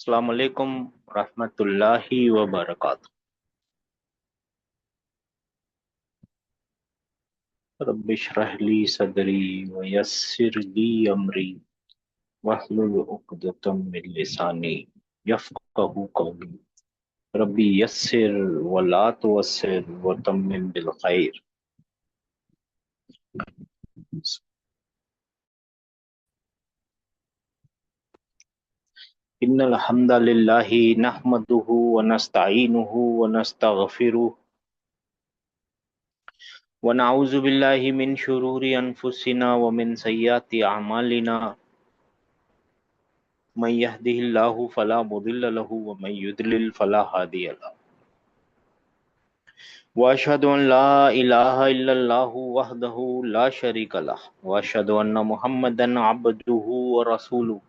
السلام علیکم ورحمۃ اللہ وبرکاتہ۔ رب اشرح لی صدری ویسر لی امری واحلل عقدۃ من لسانی یفقہوا قولی۔ ربی یسر ولا تعسر وتمم بالخیر۔ ان الحمد للہ نحمده ونستعینه ونستغفره ونعوذ باللہ من شرور انفسنا ومن سیئات اعمالنا، من يهده الله فلا مضل له ومن يضلل فلا هادي له، واشهد ان لا اله الا الله وحده لا شريك له، واشهد ان محمدا عبده ورسوله،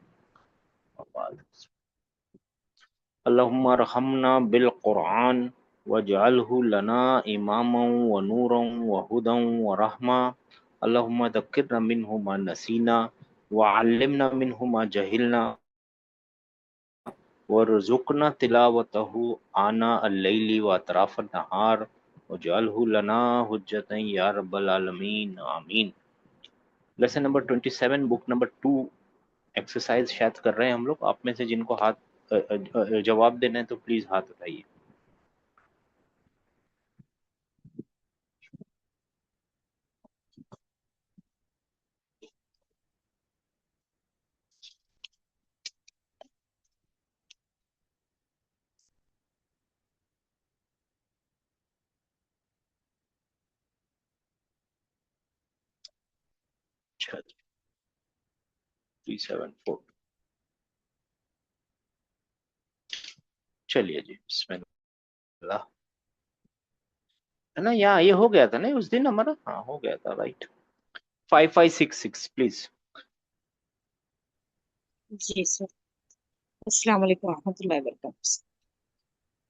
وبعد۔ اللهم ارحمنا بالقرآن واجعله لنا اماما ونورا وهدى ورحمة، اللهم ذكرنا منه ما نسينا وعلمنا منه ما جهلنا وارزقنا تلاوته آناء الليل واطراف النهار واجعله لنا حجتا یا رب العالمین آمین۔ Lesson number 27 book number 2 exercise شاید کر رہے ہیں ہم لوگ۔ آپ میں سے جن کو جواب دینا ہے تو پلیز ہاتھ اٹھائیے۔ اچھا جی 374 چلیے جی بسم اللہ۔ ہے نا یہاں یہ ہو گیا تھا نا اس دن ہمارا؟ ہاں ہو گیا تھا، رائٹ۔ 5566 پلیز۔ جی سر، السلام علیکم ورحمۃ اللہ وبرکاتہ۔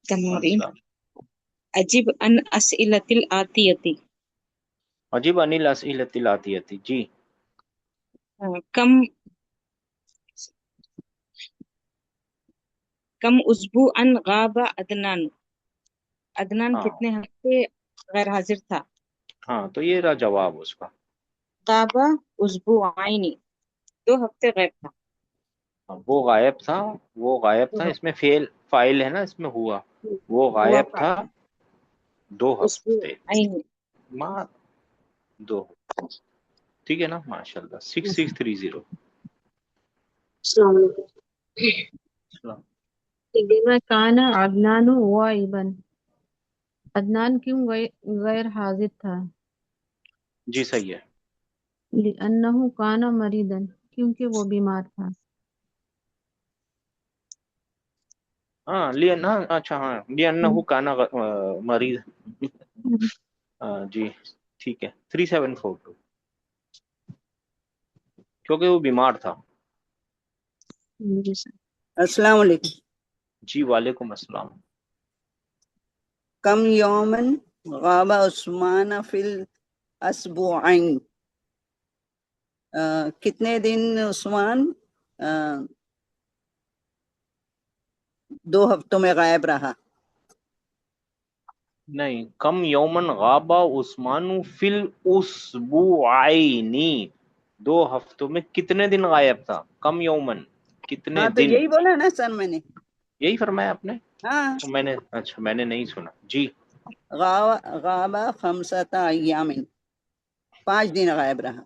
تمرین السلام عجیب ان اسئلۃ الآتیتی، عجیب انیل اسئلۃ العطیتی جی۔ کم اسبوعا غاب عدنان، عدنان ہاں کتنے ہفتے غیر حاضر تھا؟ ہاں تو یہ رہا جواب اس کا۔ غاب اسبوعین، 2 ہفتے غائب تھا۔ وہ غائب تھا، وہ غائب تھا، اس میں فائل ہے نا، اس میں ہوا وہ ہوا غائب تھا 2 ہفتے، اسبوعین۔ ماں 2 ہفتے، ٹھیک ہے نا؟ ماشاء اللہ 6630۔ السلام علیکم۔ السلام۔ لما كان عدنان غائبا، عدنان کیوں غیر حاضر تھا؟ جی صحیح ہے۔ لأنه كان مريضا، کیونکہ وہ بیمار تھا۔ ہاں اچھا ہاں لِأَنَّهُ كَانَ مریض۔ جی ٹھیک ہے 3742، کیونکہ وہ بیمار تھا۔ جی سر۔ السلام علیکم۔ جی وعلیکم السلام۔ کم یومن غاب عثمان فی الاسبوعین، کتنے دن عثمان 2 ہفتوں میں غائب رہا؟ نہیں، کم یومن غابہ عثمان فی الاسبوعین، 2 ہفتوں میں کتنے دن غائب تھا؟ کم یومن کتنے ہاں تو دن، یہی بولا نا سر میں نے۔ یہی فرمایا آپ نے؟ ہاں، میں نے اچھا میں نے نہیں سنا جی۔ غاب 5 ایام، 5 دن غائب رہا۔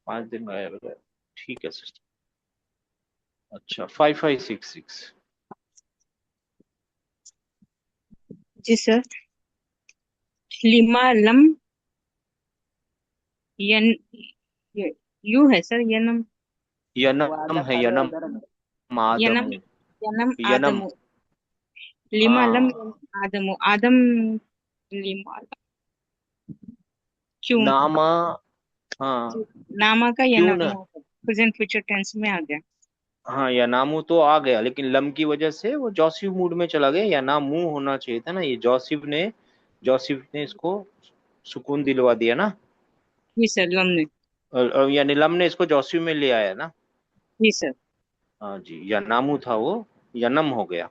5 دن غائب رہے، ٹھیک ہے سسٹر۔ اچھا 5566 جی سر، لما لم یو ہے سر، ینم ینم ہے، ینم آدم، ینم ینم ینم آدم، لما لم ہاں آدم، آدم لما کیوں؟ نامہ، ہاں نامہ کا کیوں ینم نہ، پریزنٹ فیوچر ٹینس میں آ گیا۔ ہاں یا نامو تو آ گیا، لیکن لم کی وجہ سے وہ جوسف موڈ میں چلا گیا، یا نامو ہونا چاہیے تھا نا۔ یہ جوسف نے اس کو سکون دلوا دیا نا، جی سر، لم نے، یعنی لم نے اس کو جوسف میں لے آیا نا۔ جی سر۔ ہاں جی، یا نامو تھا وہ، या नम हो गया।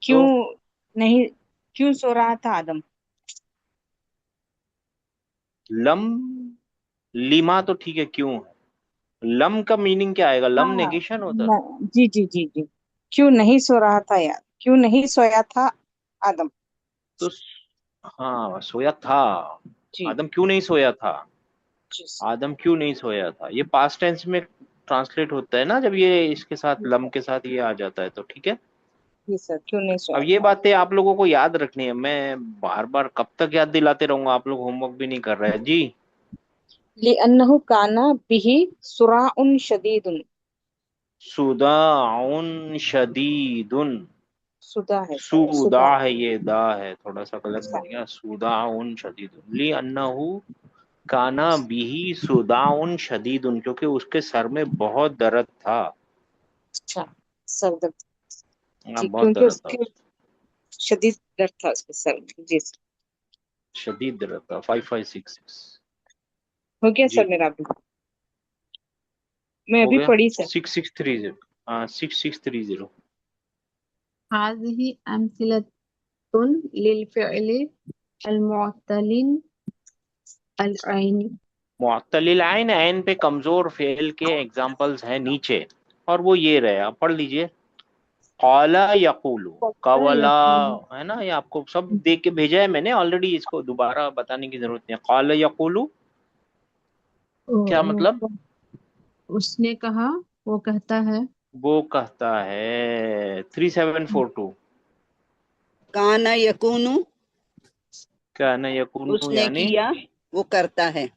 क्यों तो नहीं, क्यों सो रहा था आदम? लम, लिमा तो ठीक है, क्यों है, लम का मीनिंग क्या आएगा, लम हाँ, नेगेशन होता है। जी जी जी जी, क्यों नहीं सो रहा था यार, क्यों नहीं सोया था आदम? तो हाँ, सोया था, जी आदम क्यों नहीं सोया था, जी आदम क्यों नहीं सोया था, ये पास्ट टेंस में ट्रांसलेट होता है ना, जब ये इसके साथ जी लम सर, के साथ ये आ जाता है तो ठीक है। जी सर, क्यों नहीं अब सोया ये था? बातें आप लोगों को याद रखनी है, मैं बार बार कब तक याद दिलाते रहूंगा, आप लोग होमवर्क भी नहीं कर रहे हैं जी। लिअन्नहु काना बिही सुराउन शदीदुन। सुदाउन शदीदुन, सुदा है सर, सूदा सुदा। है, ये दा है, थोड़ा सा गलत बन गया, सुदाउन शदीदुन, ली अन्नहु काना बिही सुदाउन शदीदुन, क्योंकि उसके सर में बहुत दर्द था। अच्छा, सर दर्द। हाँ, जी, बहुत क्योंकि दर्द था, उसके शदीद दर्द था उसके सर में। जी सर। शदीद दर्द था। 5566 हो गया जी, सर मेरा अभी, मैं हो अभी गया। पढ़ी सर। 6630, हाँ 6630। हाज़िही अम्सिलतुन लिल अल-मुअत्तलिन अल-ऐनी। मुअत्तलिल ऐन, ऐन पे कमजोर फेल के एग्जाम्पल्स हैं नीचे, और वो ये रहे, आप पढ़ लीजिए। काला यकूलू, पक्का कवला, यकीन। है ना, ये आपको सब देख के भेजा है मैंने ऑलरेडी, इसको दोबारा बताने की जरूरत नहीं है। काला यकूलू क्या मतलब, उसने कहा, वो कहता है। वो कहता है। 3742, काना यकूनु, क्या ना यकूनू उसने यानी, किया, वो करता है।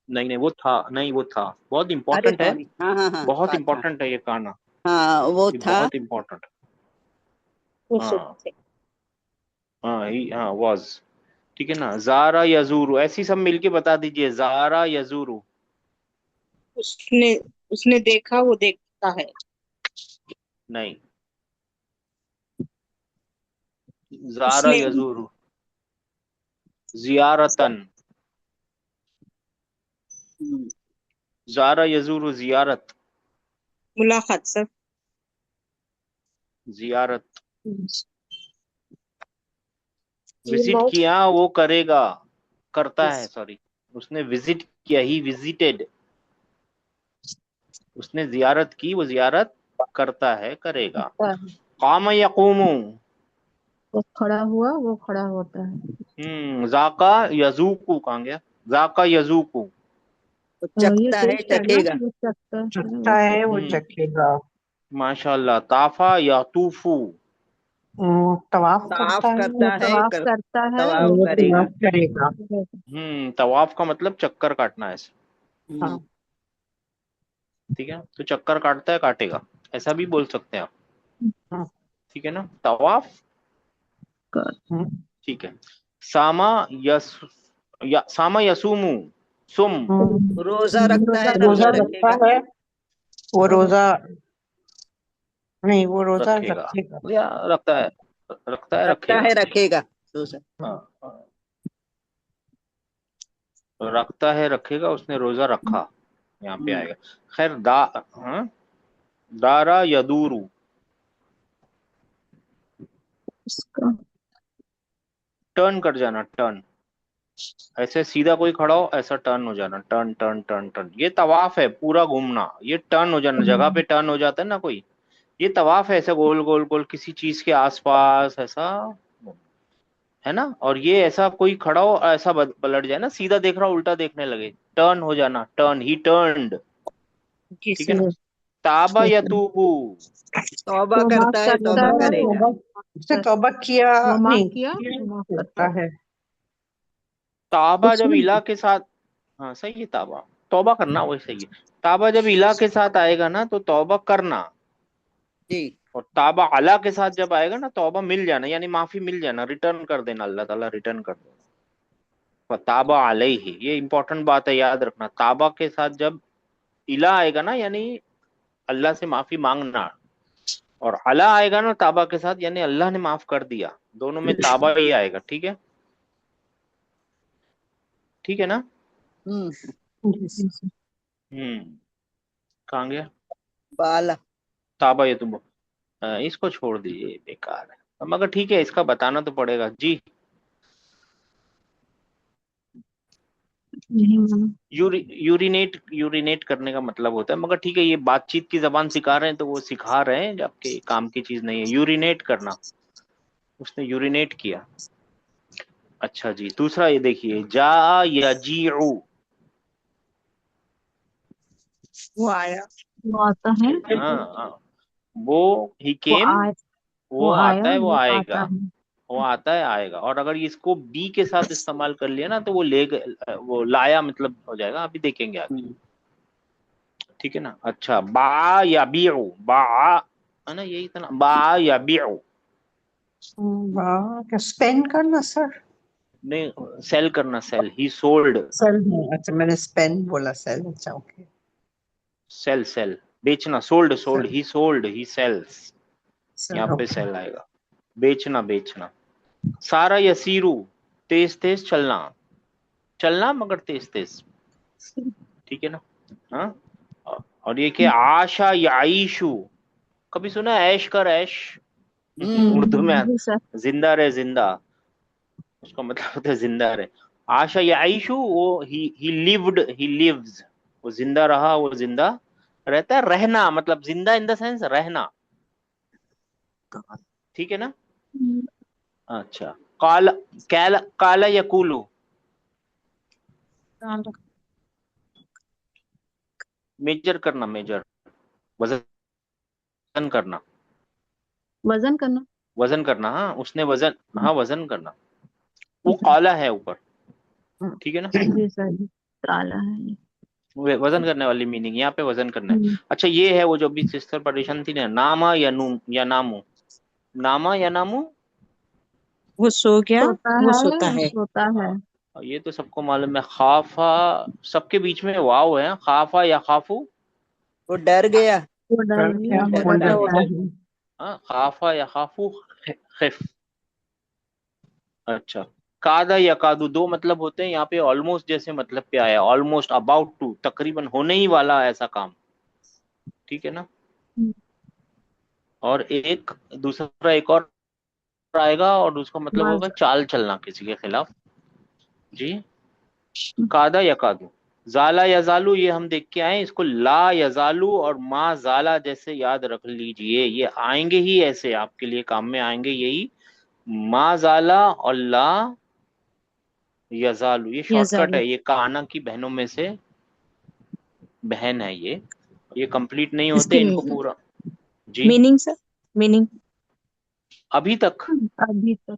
नहीं नहीं वो था, नहीं वो था, बहुत अरे इंपॉर्टेंट है, सॉरी, हाँ हाँ हाँ, बहुत था। इंपॉर्टेंट है ये गाना, हाँ वो ये था। बहुत इंपॉर्टेंट। वो शुभ हाँ थे। हाँ ही हाँ वाज, ठीक है ना। जारा यजूरू, ऐसी सब मिलके बता दीजिए, जारा यजूरू। उसने उसने देखा, वो देखता है। नहीं, जारा उसने यजूरू, जियारतन, जारा यजूरू जियारत, मुलाकात सर। जियारत, जी विजिट मौत। किया, वो करेगा, करता है, सॉरी, उसने विजिट किया, ही विजिटेड, उसने जियारत की, वो जियारत करता है, करेगा। कहता है, काम यकूमू, वो खड़ा हुआ, वो खड़ा होता है। जाका यजूकू, कहाँ गया, जाका यजूकू, वो ये चखता है, टेस्ट है ना, चखेगा। वो चखता है, चखता वो है वो चखता चखेगा। माशाल्लाह। ताफा यतूफू, तवाफ ताफ करता है। है, वो करता है, तवाफ करता है, तवाफ वो वो करेगा। तवाफ करेगा। तवाफ का मतलब चक्कर काटना, ऐसे, हाँ। ठीक है, तो चक्कर काटता है, काटेगा, ऐसा भी बोल सकते हैं आप, हाँ। ठीक है ना, तवाफ, हम्म, ठीक है। सामा यस, सामा यसुमु, सुम, रोजा रखता है, रोजा रोजा रखता रखेगा। है, वो रोजा, नहीं वो रोजा रखेगा, रखेगा। या रखता है, रखता है, रखता रखेगा, है, रखेगा रोजा। हाँ हाँ। रखता है, रखेगा, उसने रोजा रखा, यहाँ पे आएगा। खैर हाँ, दारा यदूरू, उसका टर्न कर जाना, टर्न, ऐसे सीधा कोई खड़ा हो, ऐसा टर्न हो जाना, टर्न टर्न टर्न टर्न, ये तवाफ है, पूरा घूमना, ये टर्न हो जाना, जगह पे टर्न हो जाता है ना कोई, ये तवाफ है, ऐसे गोल गोल गोल किसी चीज के आसपास ऐसा, है ना। और ये ऐसा कोई खड़ा हो, ऐसा पलट जाए ना, सीधा देख रहा हो, उल्टा देखने लगे, टर्न हो जाना, टर्न, ही टर्न्ड, जी ठीक है ना। सर। ताबा यतूबू, तौबा वो माफ करता है, करता तौबा है, वो करेगा। तौबा, उसने तौबा किया, वो माफ नहीं किया, वो माफ करता करता है। है। ताबा जब उसने इला के साथ, हाँ सही है, ताबा, तौबा करना वही सही है। ताबा जब इला के साथ आएगा ना, तो तौबा करना, जी। और ताबा अला के साथ जब आएगा ना, तौबा मिल जाना, यानी माफी मिल जाना, रिटर्न कर देना, अल्लाह ताला रिटर्न कर देना। ताबा अलैहि, ये इंपॉर्टेंट बात है, याद रखना, ताबा के साथ जब इला आएगा ना, यानी अल्लाह से माफी मांगना, और अला आएगा ना ताबा के साथ, यानी अल्लाह ने माफ कर दिया, दोनों में ताबा ही आएगा, ठीक है, ठीक है ना। हम्म। हम्म, कहाँ गया, बाला, ताबा ये तुम इसको छोड़ दीजिए, बेकार है, मगर ठीक है इसका बताना तो पड़ेगा जी। नहीं मालूम। यूरिनेट करने का मतलब होता है, मगर ठीक है ये बातचीत की जबान सिखा रहे हैं तो वो सिखा रहे हैं, जबकि काम की चीज नहीं है यूरिनेट करना। उसने यूरिनेट किया। अच्छा जी, दूसरा ये देखिए, जा यजीउ। वो आया। वो आता है, हाँ, वो ही वो केम, आए, वो वो आता आया, है, वो वो आएगा, आता है। वो आता है आएगा। और अगर इसको बी के साथ इस्तेमाल कर लिया ना तो वो वो लाया मतलब हो जाएगा, अभी देखेंगे आगे, ठीक है ना। अच्छा, बा या बीउ, बा है ना, यही था ना, बा या बीउ। वाह, क्या स्पेंड करना सर? नहीं, सेल करना, सेल, ही सोल्ड। सेल है, अच्छा मैंने स्पेंड बोला, सेल, अच्छा ओके। सेल, सेल बेचना, सोल्ड, सोल्ड, सेल, ही सोल्ड, ही सेल्स, यहाँ सेल पे ओके। सेल आएगा, बेचना, बेचना। सारा यसीरू, तेज तेज चलना, चलना मगर तेज तेज, ठीक है ना। हाँ, और ये क्या, आशा याईशु, कभी सुना है ऐश कर ऐश? उर्दू में जी सर। जिंदा रहे, जिंदा, उसका मतलब होता है जिंदा रहे। आशा याईशु, वो ही लिव्ड, ही लिव्स, वो जिंदा रहा, वो जिंदा रहता है। रहना मतलब जिंदा इन द सेंस रहना, ठीक है ना। अच्छा, काला, काला, काला यकूलू, मेजर करना, मेजर, वजन करना, वजन करना। वजन करना, हाँ उसने वजन, हाँ वजन करना, वो काला है ऊपर, ठीक है ना। जी सर, काला है ये। वजन करने वाली मीनिंग यहाँ पे वजन करना है। हम्म, अच्छा, ये है वो जो अभी सिस्टर परेशान थी ना, नामा या नूम या नामू, नामा या नामू। वो सो गया, सोता वो सोता है, है। सोता है। हाँ, और ये तो सबको मालूम है। खाफा, सबके बीच में वाव है, खाफा या खाफू। वो डर गया। वो डर कर गया, क्या, वो वो डरता डरता डरता है। है। है। हाँ, खाफा या खाफू, खिफ। अच्छा, कादा या कादू, दो मतलब होते हैं यहाँ पे, ऑलमोस्ट जैसे मतलब पे आया, ऑलमोस्ट, अबाउट टू, तकरीबन होने ही वाला ऐसा काम, ठीक है ना। हम्म, और एक दूसरा, एक और आएगा, और उसका मतलब होगा मजा। चाल चलना किसी के खिलाफ जी। कादा या कादू, जाला या जालू, ये हम देख के आए, इसको ला या जालू और मा जाला जैसे याद रख लीजिए, ये आएंगे ही ऐसे आपके लिए काम में आएंगे, यही मा जाला और ला यजालू, ये शॉर्टकट यजालू। है, ये काना की बहनों में से बहन है ये कंप्लीट नहीं होते इसकी इनको पूरा जी। Meaning sir, meaning. अभी तक, अभी तक।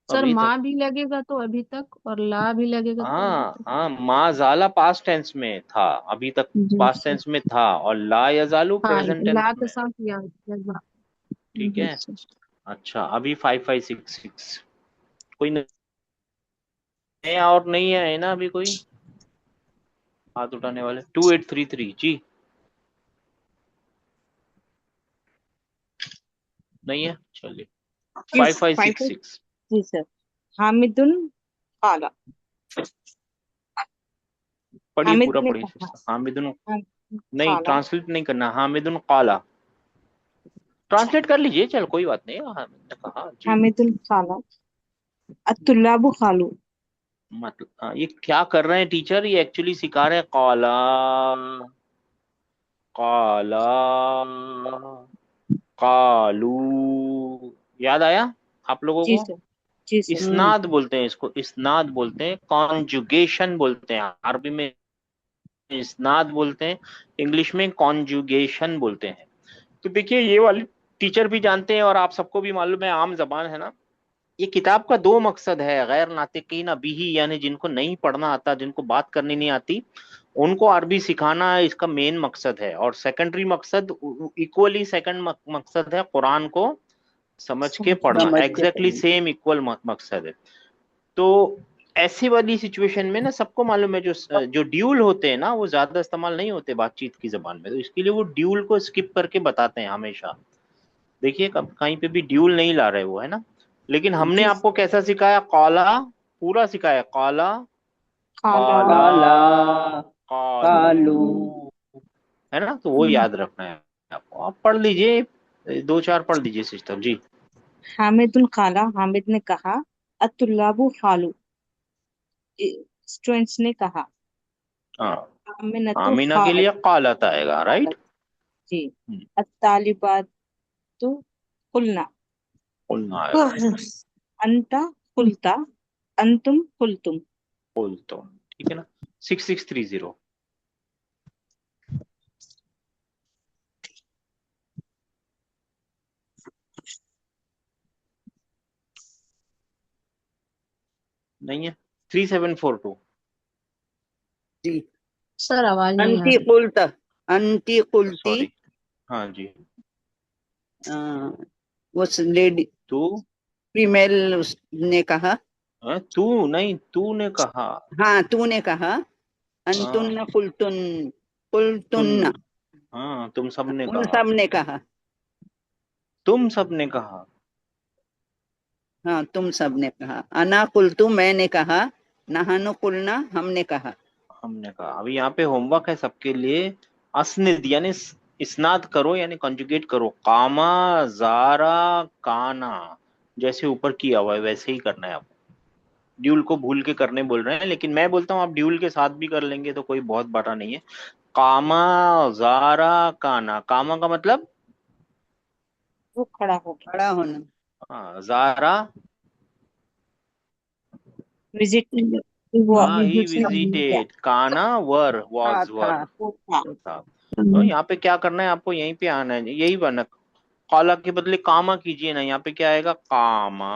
सर अभी तक, माँ भी लगेगा तो अभी तक, और ला भी लगेगा तो अभी हाँ तक। हाँ, मा जाला पास्ट टेंस में था, अभी तक जी पास्ट सर। टेंस में था, और ला यजालू हाँ, प्रेजेंट टेंस ला के में, साथ याद लगा। ठीक जी है। सर। अच्छा, अभी 5566, कोई नया और नहीं है ना अभी कोई हाथ उठाने वाले? 2833 जी, नहीं है, चलिए। किस फाइव? 5566, जी सर। हामिदुन काला। पढ़िए हामिद पूरा ने पढ़िए कहा। सिस्टर, हामिदुन, नहीं काला। ट्रांसलेट नहीं करना, हामिदुन काला, ट्रांसलेट कर लीजिए, चल कोई बात नहीं, हामिद ने कहा जी। हामिदुल काला। अतुल्लाबु खालू। मतलब ये क्या कर रहे हैं टीचर, ये एक्चुअली सिखा रहे हैं, काला, काला, कालू, याद आया आप लोगों जी को? सर। जी सर। इस्नाद बोलते हैं इसको, इस्नाद बोलते हैं, कॉन्जुगेशन बोलते हैं अरबी में, इस्नाद बोलते हैं, इंग्लिश में कॉन्जुगेशन बोलते हैं। तो देखिए ये वाली टीचर भी जानते हैं और आप सबको भी मालूम है, आम जबान है ना। ये किताब का दो मकसद है, गैर नातिकीन बिही, यानी जिनको नहीं पढ़ना आता, जिनको बात करनी नहीं आती, उनको अरबी सिखाना इसका मेन मकसद है। और सेकेंडरी मकसद, इक्वली सेकंड मकसद है कुरान को समझ के पढ़ना, समझ के एग्जैक्टली पढ़ना। सेम इक्वल मकसद है। तो ऐसी वाली सिचुएशन में ना, सबको मालूम है जो जो ड्यूल होते हैं ना, वो ज्यादा इस्तेमाल नहीं होते बातचीत की जबान में, तो इसके लिए वो ड्यूल को स्किप करके बताते हैं हमेशा। देखिए कहीं पे भी ड्यूल नहीं ला रहे वो, है ना। लेकिन हमने जी। आपको कैसा सिखाया, काला, पूरा सिखाया, काला, काला। काला, काला, कालू, कालू। है ना, तो वो याद रखना है آپ کو، آپ پڑھ لیجئے، 2-4 پڑھ لیجئے سسٹر جی. حامد قالا، حامد نے کہا، الطلاب قالوا، اسٹوڈینٹس نے کہا، ہاں، آمنۃ آمینہ کے لیے قالت، قالت آئے گا، رائٹ. جی، الطالبات قلنا، قلنا آئے گا، انت قلتا، انتم قلتم. قل تو ٹھیک ہے نا. 6630 نہیں ہے. 3742 جی سر آواز نہیں آ انتی رہی. قلت، انتی قلتی، سوری. ہاں جی. اس لیڈی تو فیمیل نے کہا، تو نہیں، تو نے کہا. ہاں تو نے کہا، ہاں، انتن قلتن، قلتن، تم، ہاں تم سب نے ان کہا، سب نے کہا، تم سب نے کہا. ہاں تم سب نے کہا، انا قلتو میں نے کہا، نحن قلنا ہم نے کہا. ہم نے کہا. ابھی یہاں پہ ہوم ورک ہے سب کے لیے. اسند یعنی اسناد کرو، یعنی کنجوگیٹ کرو. قاما، زارا، کانا، جیسے اوپر کیا ہوا ہے ویسے ہی کرنا ہے آپ کو. ڈیول کو بھول کے کرنے بول رہے ہیں، لیکن میں بولتا ہوں آپ ڈیول کے ساتھ بھی کر لیں گے تو کوئی بہت بڑا نہیں ہے. قاما، زارا، کانا. قاما کا مطلب وہ کھڑا ہو گیا، کھڑا ہونا، زارا، وزٹ وہ ہاں ہی وزٹ کیا، وزیٹیڈ. کانا ور تھا واز ور. تھا. وہ تھا. تو یہاں پہ کیا کرنا ہے آپ کو، یہیں پہ آنا ہے، یہی بنا. قالا کے بدلے کاما کیجئے نا، یہاں پہ کیا آئے گا، کاما.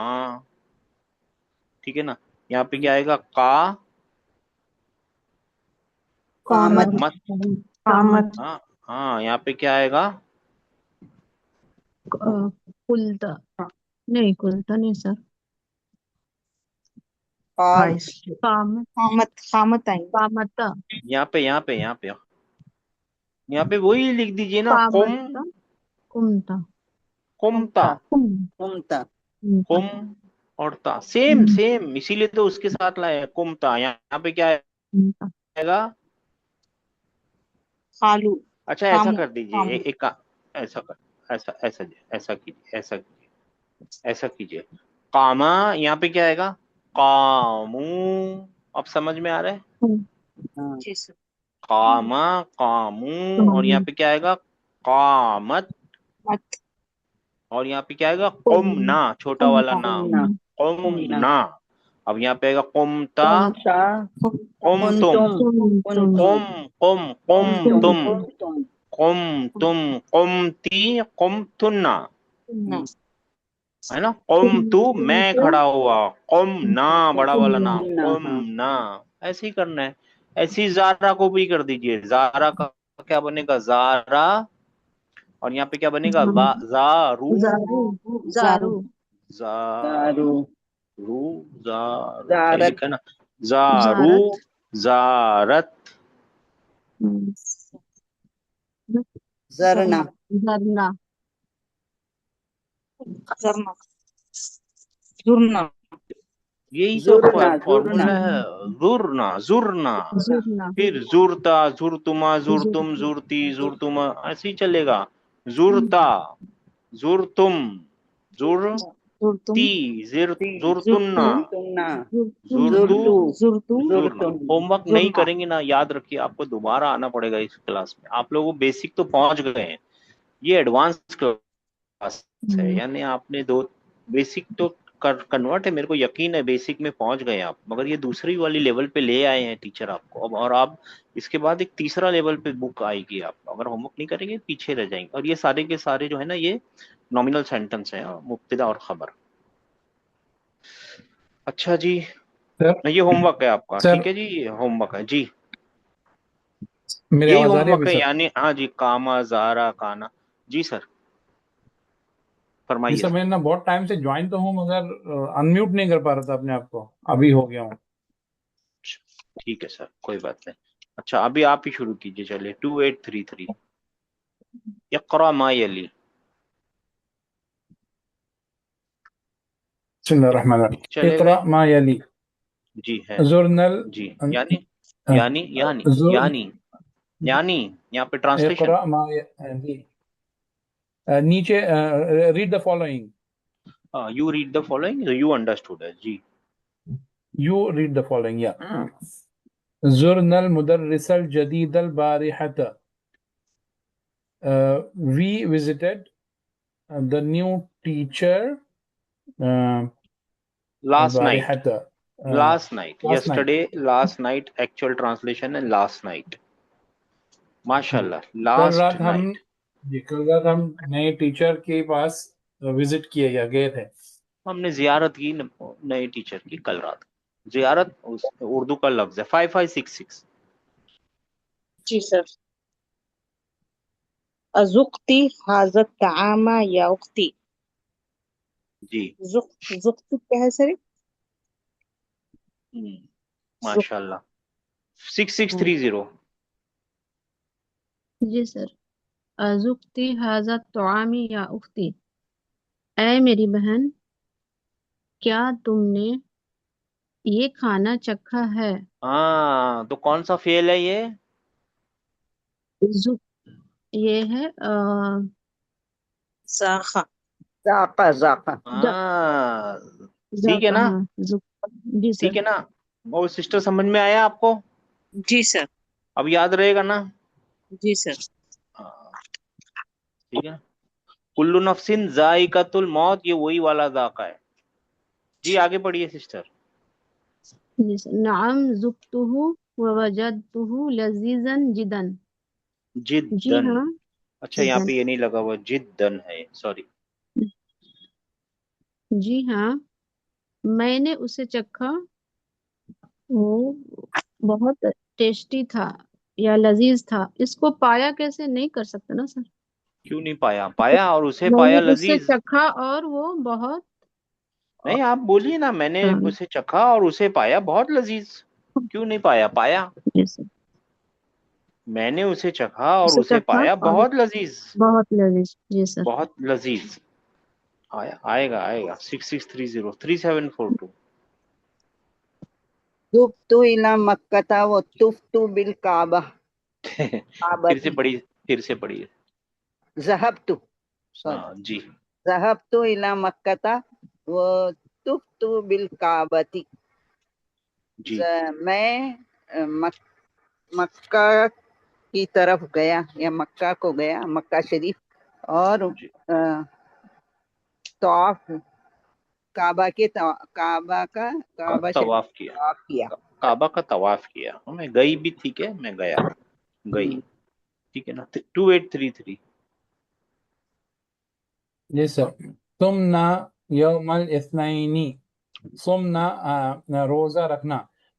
ٹھیک ہے نا. یہاں پہ کیا آئے گا، کا قامت، مت. قامت ہاں ہاں، یہاں پہ کیا آئے گا، کلتا نہیں، کلتا نہیں سر. قال، Nice. قامت، قامت آئی. قامتا، یہاں پہ یہاں پہ وہی لکھ دیجئے نا، قم، قامتا، قمتا، قمتا. قمتا، قم، قمتا، قمتا. قم اور تا سیم سیم، اسی لیے تو اس کے ساتھ لائے قمتا. یہاں پہ کیا قمتا. آئے گا. خالو، اچھا ایسا خامو، کر دیجئے، خامو. ایسا کر، ایسا کیجئے، ایسا کیجئے. قاما، یہاں پہ کیا آئے گا، قامو. اب سمجھ میں آ رہا ہے. ہاں، جی سر. قاما، قامو. اور یہاں پہ کیا آئے گا، قامت. مت، اور یہاں پہ کیا آئے گا، قمنا، چھوٹا والا نا، قمنا، قمنا، قمنا. اب یہاں پہ آئے گا، قمتا، قمتا، قمتم. کنتم، کنتم، کنتم، قمتم. کنتم، قمتم، قمتی، قمتنا، نہ، ہے نا. قمتو میں کھڑا ہوا، قمنا بڑا والا نا، قمنا، ہاں، قمنا. ایسے ہی کرنا ہے. ایسی زارا کو بھی کر دیجئے. زارا کا کیا بنے گا، زارا. اور یہاں پہ کیا بنے گا، زارو، زارو، زارو. زارو. دارو، زارو، زارو صحیح زارت، لکھا ہے نا. زارو، زارت. زارت. زرنا، زرنا. زرنا، زرنا. یہی تو زرنا، زرنا، فارمولا ہے. زرنا، زرنا. زرنا. پھر زورتا، زورتما، زورتم، زرنا. زورتی، زورتما، ایسے ہی چلے گا. زورتا، زورتم، زرتم، زورتی، زرتو، زورتنا، زرتنا، زورتو. زرتو، زرتو، زورنا. زرتن، ہوم ورک نہیں زرنا. کریں گے نا، یاد رکھیے آپ کو دوبارہ آنا پڑے گا اس کلاس میں. آپ لوگوں بیسک تو پہنچ گئے ہیں، یہ ایڈوانس کلاس ہے. یعنی آپ نے دو بیسک تو کنورٹ ہے، میرے کو یقین ہے بیسک میں پہنچ گئے آپ، مگر یہ دوسری والی لیول پہ لے آئے ہیں ٹیچر آپ کو اب. اور آپ اس کے بعد ایک تیسرا لیول پہ بک آئے گی. آپ اگر ہوم ورک نہیں کریں گے پیچھے رہ جائیں گے. اور یہ سارے کے سارے جو ہے نا، یہ نامنل سینٹنس ہیں، مبتدا اور خبر. اچھا جی، سر یہ ہوم ورک ہے آپ کا. سر ٹھیک ہے جی، یہ ہوم ورک ہے جی. میری یہی آواز آ ہوم رہی ہے ورک ابھی ہے، سر؟ یعنی ہاں جی، کاما، زارا، کانا. جی سر جی فرمائیے سر، سر. میں نا بہت ٹائم سے جوائن تو ہوں مگر انمیوٹ نہیں کر پا رہا تھا اپنے آپ کو، ابھی ہو گیا ہوں. ٹھیک ہے سر، کوئی بات نہیں. اچھا ابھی آپ ہی شروع کیجئے. چلیے 2833. اقرا ما یلی. بسم اللہ الرحمن الرحیم. چلے گئے. اقرا ما یلی. جی ہے. زرنل جی یعنی یعنی یعنی زر یعنی یعنی یہاں پہ ٹرانسلیشن. اقرا ما یلی. نیچے read the following. You read the following. You understood it. جی. You read the following. Yeah. زرنا المدرس الجديد البارحة. We visited the new teacher Last night. البارحة. Last night. last Yesterday. Last night. Actual translation and last night. MashaAllah. کل Last رات ہم night. کل رات ہم نئے ٹیچر کے پاس وزٹ کیے یا گئے تھے. ہم نے زیارت کی نئے ٹیچر کی کل رات. زیارت اردو کا لفظ ہے. 5566. جی سر. ازقتی هذا الطعام یا اختی. جی. زقتی کیا ہے سر؟ MashaAllah. 6630. جی سر. ازقتی هذا الطعام یا اختی، اے میری بہن کیا تم نے یہ کھانا چکھا ہے؟ ہاں تو کون سا فعل ہے یہ؟ یہ ہے ساخا. ذاقہ ذاقہ. ہاں ٹھیک ہے نا. ہاں، جی سر. ٹھیک ہے نا. اور سسٹر سمجھ میں آیا آپ کو؟ جی سر. اب یاد رہے گا نا. جی سر. ٹھیک ہے. کل نفس ذائقۃ الموت، یہ وہی والا ذائقہ ہے. جی آگے پڑھیے سسٹر. جی سر. نعم ذقتہ ووجدتہ لذیذا جدا. جی جدن. ہاں. اچھا یہاں پہ یہ نہیں لگا ہوا، جدن ہے. سوری. جی ہاں میں نے اسے چکھا، وہ بہت ٹیسٹی تھا یا لذیذ تھا. اس کو پایا کیسے نہیں کر سکتے نا سر؟ کیوں نہیں پایا؟ پایا اور اسے میں پایا نے اس سے لذیذ. چکھا اور وہ بہت نہیں آپ بولیے نا، میں نے اسے چکھا اور اسے پایا بہت لذیذ. کیوں نہیں پایا؟ پایا. جی سر. میں نے اسے چکھا اور اسے اسے چکھا پایا اور بہت لذیذ. بہت لذیذ. جی سر. بہت لذیذ. آئے گا 6630 3742. ذبت إلى مكة وطفت بالكعبة. پھر سے پڑھیے. ذهبت ہاں جی. ذهبت إلى مكة وطفت بالكعبة. جی. میں مکہ کی طرف گیا یا مکہ کو گیا، مکہ شریف، اور جی. طواف کعبہ شریف طواف کیا. طواف کیا. کعبہ کا طواف کیا. میں گئی بھی ٹھیک ہے، میں گیا گئی. ٹھیک ہے نا. 2833. جی سر. سمنا یوم الاثنین. سمنا روزہ رکھنا.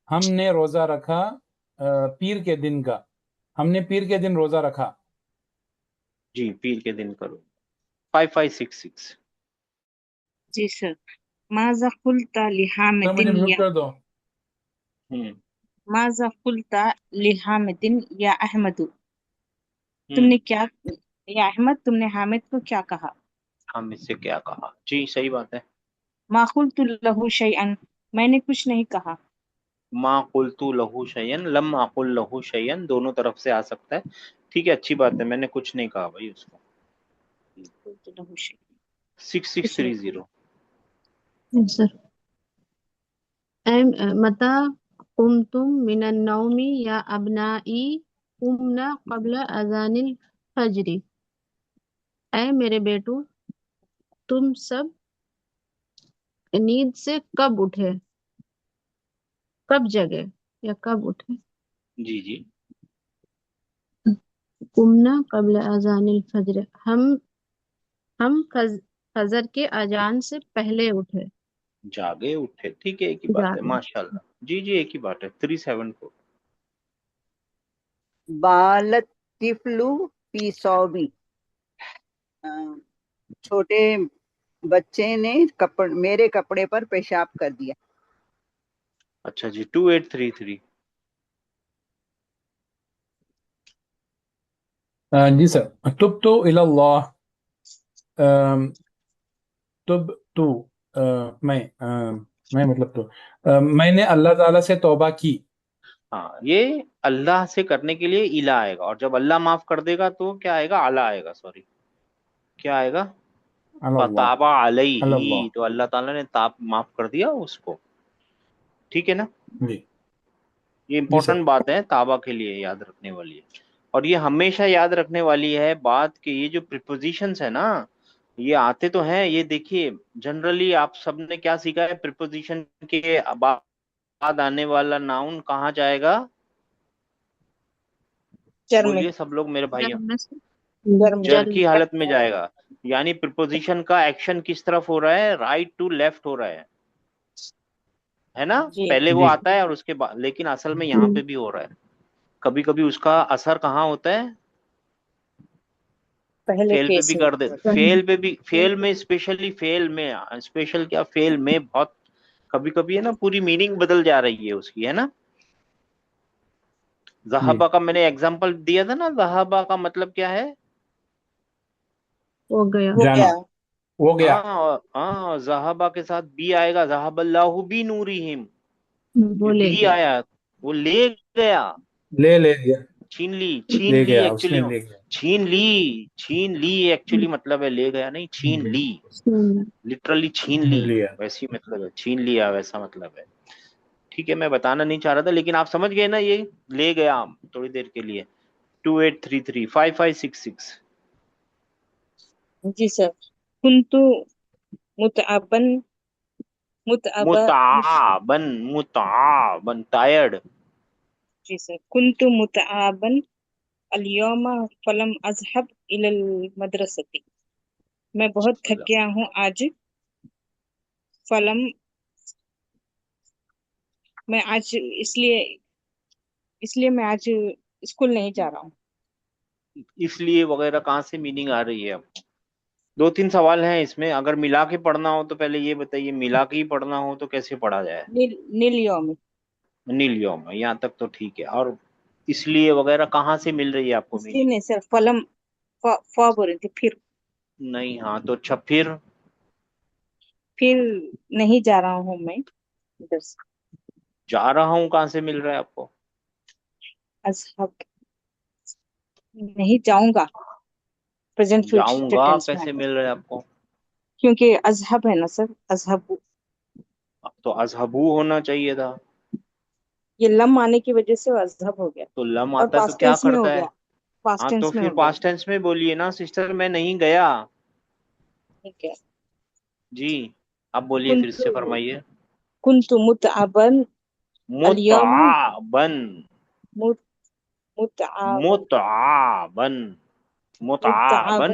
ہم نے روزہ رکھا پیر کے دن کا. ہم نے پیر کے دن روزہ رکھا. جی پیر کے دن کرو. 5566. جی سر. ماذا قلت سر لحامد مجھے میوٹ یا کر دو. ماذا قلت لحامد یا احمد. تم نے کیا یا احمد تم نے حامد کو کیا کہا؟ ہم اس سے کیا کہا. جی صحیح بات ہے. ما قلت له شیئا میں نے کچھ نہیں کہا. ما قلت له شیئا، لم اقل له شیئا، دونوں طرف سے آ سکتا ہے. ٹھیک ہے اچھی بات ہے. میں نے کچھ نہیں کہا بھائی اس کو. قلت له شیئا. 6630. جی سر. متى قمتم من النوم یا ابنائی قمنا قبل اذان الفجر. اے میرے بیٹو تم سب نیند سے کب اٹھے، کب جگے یا کب اٹھے. جی جی. قمنا قبل اذان الفجر، ہم فجر کے اذان سے پہلے اٹھے. جاگے اٹھے. ٹھیک ہے ایک ہی بات ہے. جاگے. ماشاءاللہ. جی جی ایک ہی بات ہے. 374. بالت طفل فی صوبی. چھوٹے بچے نے میرے کپڑے پر پیشاب کر دیا. اچھا جی. 2833. جی سر. تبت الی اللہ. تبت میں مطلب تو میں نے اللہ تعالیٰ سے توبہ کی. ہاں یہ اللہ سے کرنے کے لیے الہ آئے گا، اور جب اللہ معاف کر دے گا تو کیا آئے گا؟ اعلیٰ آئے گا. سوری क्या आएगा, अल्लाह फताबा अलैहि, अल्लाह तो अल्लाह ताला ने ताप माफ कर दिया उसको, ठीक है ना। जी ये जी सर। इंपॉर्टेंट बात है, ताबा के लिए याद रखने वाली है, और ये हमेशा याद रखने वाली है बात कि ये जो प्रिपोजिशंस है ना, ये आते तो हैं, ये देखिए जनरली आप सबने क्या सीखा है, प्रिपोजिशन के बाद आने वाला नाउन कहाँ जाएगा, जर में, बोलिए सब लोग मेरे भाइयों, जल में से जर में, जर जल की हालत में जाएगा। यानी प्रिपोजिशन का एक्शन किस तरफ हो रहा है, राइट टू लेफ्ट हो रहा है ना। जी पहले वो जी आता है और उसके बाद, लेकिन असल में यहाँ पे भी हो रहा है। कभी कभी उसका असर कहाँ होता है, पहले फेल पे केस भी में, कर दे, फेल पे भी, फेल में स्पेशली, फेल में स्पेशल क्या, फेल में बहुत कभी कभी है ना, पूरी मीनिंग बदल जा रही है उसकी, है ना। जी जहाबा का मैंने एग्जांपल दिया था ना, जहाबा का मतलब क्या है, हो गया। हो जाना, गया, हो गया। हाँ जहाबा के साथ बी आएगा, जहाबल्लाहु बी नूरिहिम, वो ये ले बी गया। आया, वो ले गया, ले गया, छीन ले ली गया, एक्चुअली, उसने ले गया। छीन ली एक्चुअली मतलब है, ले गया नहीं, छीन ली, सुन लिटरली छीन ली, लिया। वैसी मतलब है, छीन लिया वैसा मतलब है। ठीक है, मैं बताना नहीं चाह रहा था, लेकिन आप समझ गए ना, ये ले गया थोड़ी देर के लिए। 2833 5566। जी सर। कुंतु मुतअबन, मुतअबा, मुताबन, मुताबन टायर्ड। जी सर, कुंतु मुतअबन अल-यौमा फलम अज़हब इलल मदरसती, मैं बहुत थक गया हूँ आज, फलम, मैं आज इसलिए मैं आज स्कूल नहीं जा रहा हूँ। इसलिए वगैरह कहाँ से मीनिंग आ रही है अब, दो तीन सवाल हैं इसमें, अगर मिला के पढ़ना हो तो पहले ये बताइए, मिला के ही पढ़ना हो तो कैसे पढ़ा जाए। नील यौम, नील यौम, यहाँ तक तो ठीक है, और इसलिए वगैरह कहाँ से मिल रही है आपको इसलिए मीनिंग। नहीं सर, फलम, फ बोल रही थी, नहीं, हाँ तो अच्छा, फिर नहीं जा रहा हूँ मैं इधर से, जा रहा हूँ कहाँ से मिल रहा है आपको, अज़हब, नहीं जाऊंगा, प्रेजेंट फ्यूचर जाऊंगा टेंस में कैसे आएगा, मिल रहा है आपको, क्योंकि अज़हब है ना सर, अज़हब, अब तो अजहबू होना चाहिए था, ये लम आने की वजह से वो अज़हब हो गया, तो लम और आता है तो पास्ट क्या टेंस में हो करता है। गया, पास्ट हाँ तो टेंस में फिर हो गया, पास्ट टेंस में बोलिए ना सिस्टर, मैं नहीं गया। ठीक है। जी, आप बोलिए फिर कुंतु से फरमाइए। कुंतु मुतअबन अल-यौमा, मुताबन, मुत- मुतअबन, मुताबन, मुताबन, मुतअबन,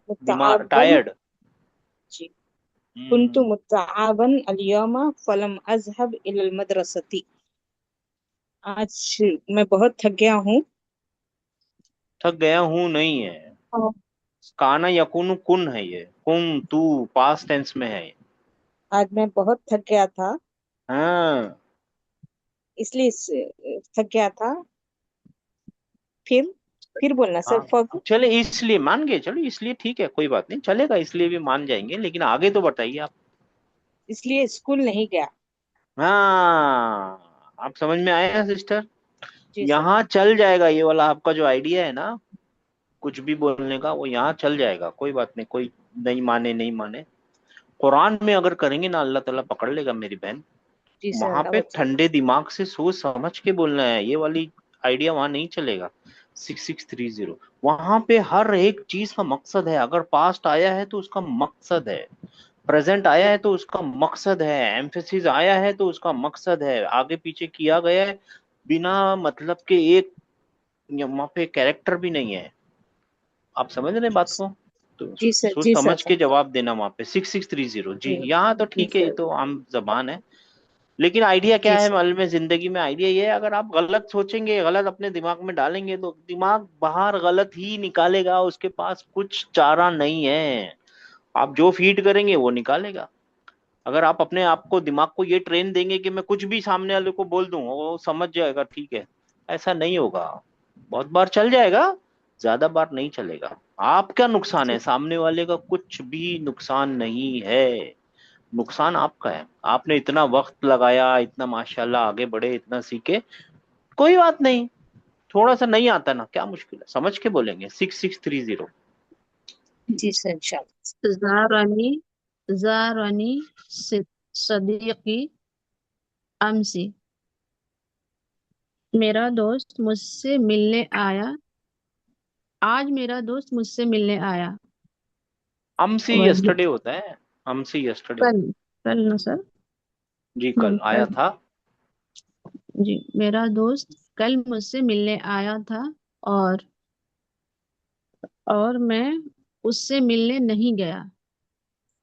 बीमार मुतअबन, टायर्ड। जी, कुंतु हम्म, मुतअबन अल-यौमा फलम अज़हब इलल मदरसती, आज मैं बहुत थक गया हूँ, थक गया हूँ नहीं है, और काना यकुन कुन है, ये कुन तू पास्ट टेंस में है। आज मैं बहुत थक गया था, हाँ, इसलिए थक गया था, फिर फिर बोलना सर, हाँ चले, इसलिए मान गए, चलो इसलिए ठीक है, कोई बात नहीं, चलेगा, इसलिए भी मान जाएंगे, लेकिन आगे तो बताइए आप। इसलिए स्कूल नहीं गया। हाँ, आप समझ में आया सिस्टर, जी सर। यहाँ चल जाएगा, ये वाला आपका जो आइडिया है ना, कुछ भी बोलने का, वो यहाँ चल जाएगा, कोई बात नहीं, कोई नहीं माने नहीं माने, कुरान में अगर करेंगे ना अल्लाह ताला पकड़ लेगा मेरी बहन। जी सर, वहां पे अल्लाह अच्छा। ठंडे दिमाग से सोच समझ के बोलना है, ये वाली आइडिया वहां नहीं चलेगा। 6630, वहां पे हर एक चीज का मकसद है, अगर पास्ट आया है तो उसका मकसद है, प्रेजेंट आया है तो उसका मकसद है, एम्फेसिस आया है तो उसका मकसद है, आगे पीछे किया गया है, बिना मतलब के एक, वहां पे कैरेक्टर भी नहीं है। आप समझ रहे हैं बात को, तो जी सर, सोच जी सर, समझ के जवाब देना वहां पे। 6630 जी, जी यहाँ तो जी ठीक है, ये सर, तो आम जबान है, लेकिन आइडिया क्या जी है सर, मालूम है, जिंदगी में आइडिया ये है, अगर आप गलत सोचेंगे, गलत अपने दिमाग में डालेंगे, तो दिमाग बाहर गलत ही निकालेगा, उसके पास कुछ चारा नहीं है, आप जो फीड करेंगे वो निकालेगा। अगर आप अपने आप को, दिमाग को ये ट्रेन देंगे कि मैं कुछ भी सामने वाले को बोल दूं वो समझ जाएगा, ठीक है, ऐसा नहीं होगा। बहुत बार चल जाएगा, ज्यादा बार नहीं चलेगा। आपका नुकसान है, जी सामने वाले का कुछ भी नुकसान नहीं है, नुकसान आपका है। आपने इतना वक्त लगाया, इतना माशाल्लाह आगे बढ़े, इतना सीखे, कोई बात नहीं, थोड़ा सा नहीं आता ना, क्या मुश्किल है, समझ के बोलेंगे। 6630, जी सर इंशाल्लाह। ज़ारनी ज़ारनी सदीकी अमसी, मेरा दोस्त मुझसे मिलने आया, आज मेरा दोस्त मुझसे मिलने आया। अमसी और यस्टरडे होता है, अमसी यस्टरडे। कल, कल ना सर। जी कल आया कल, था। जी मेरा दोस्त कल मुझसे मिलने आया था, और मैं उससे मिलने नहीं गया,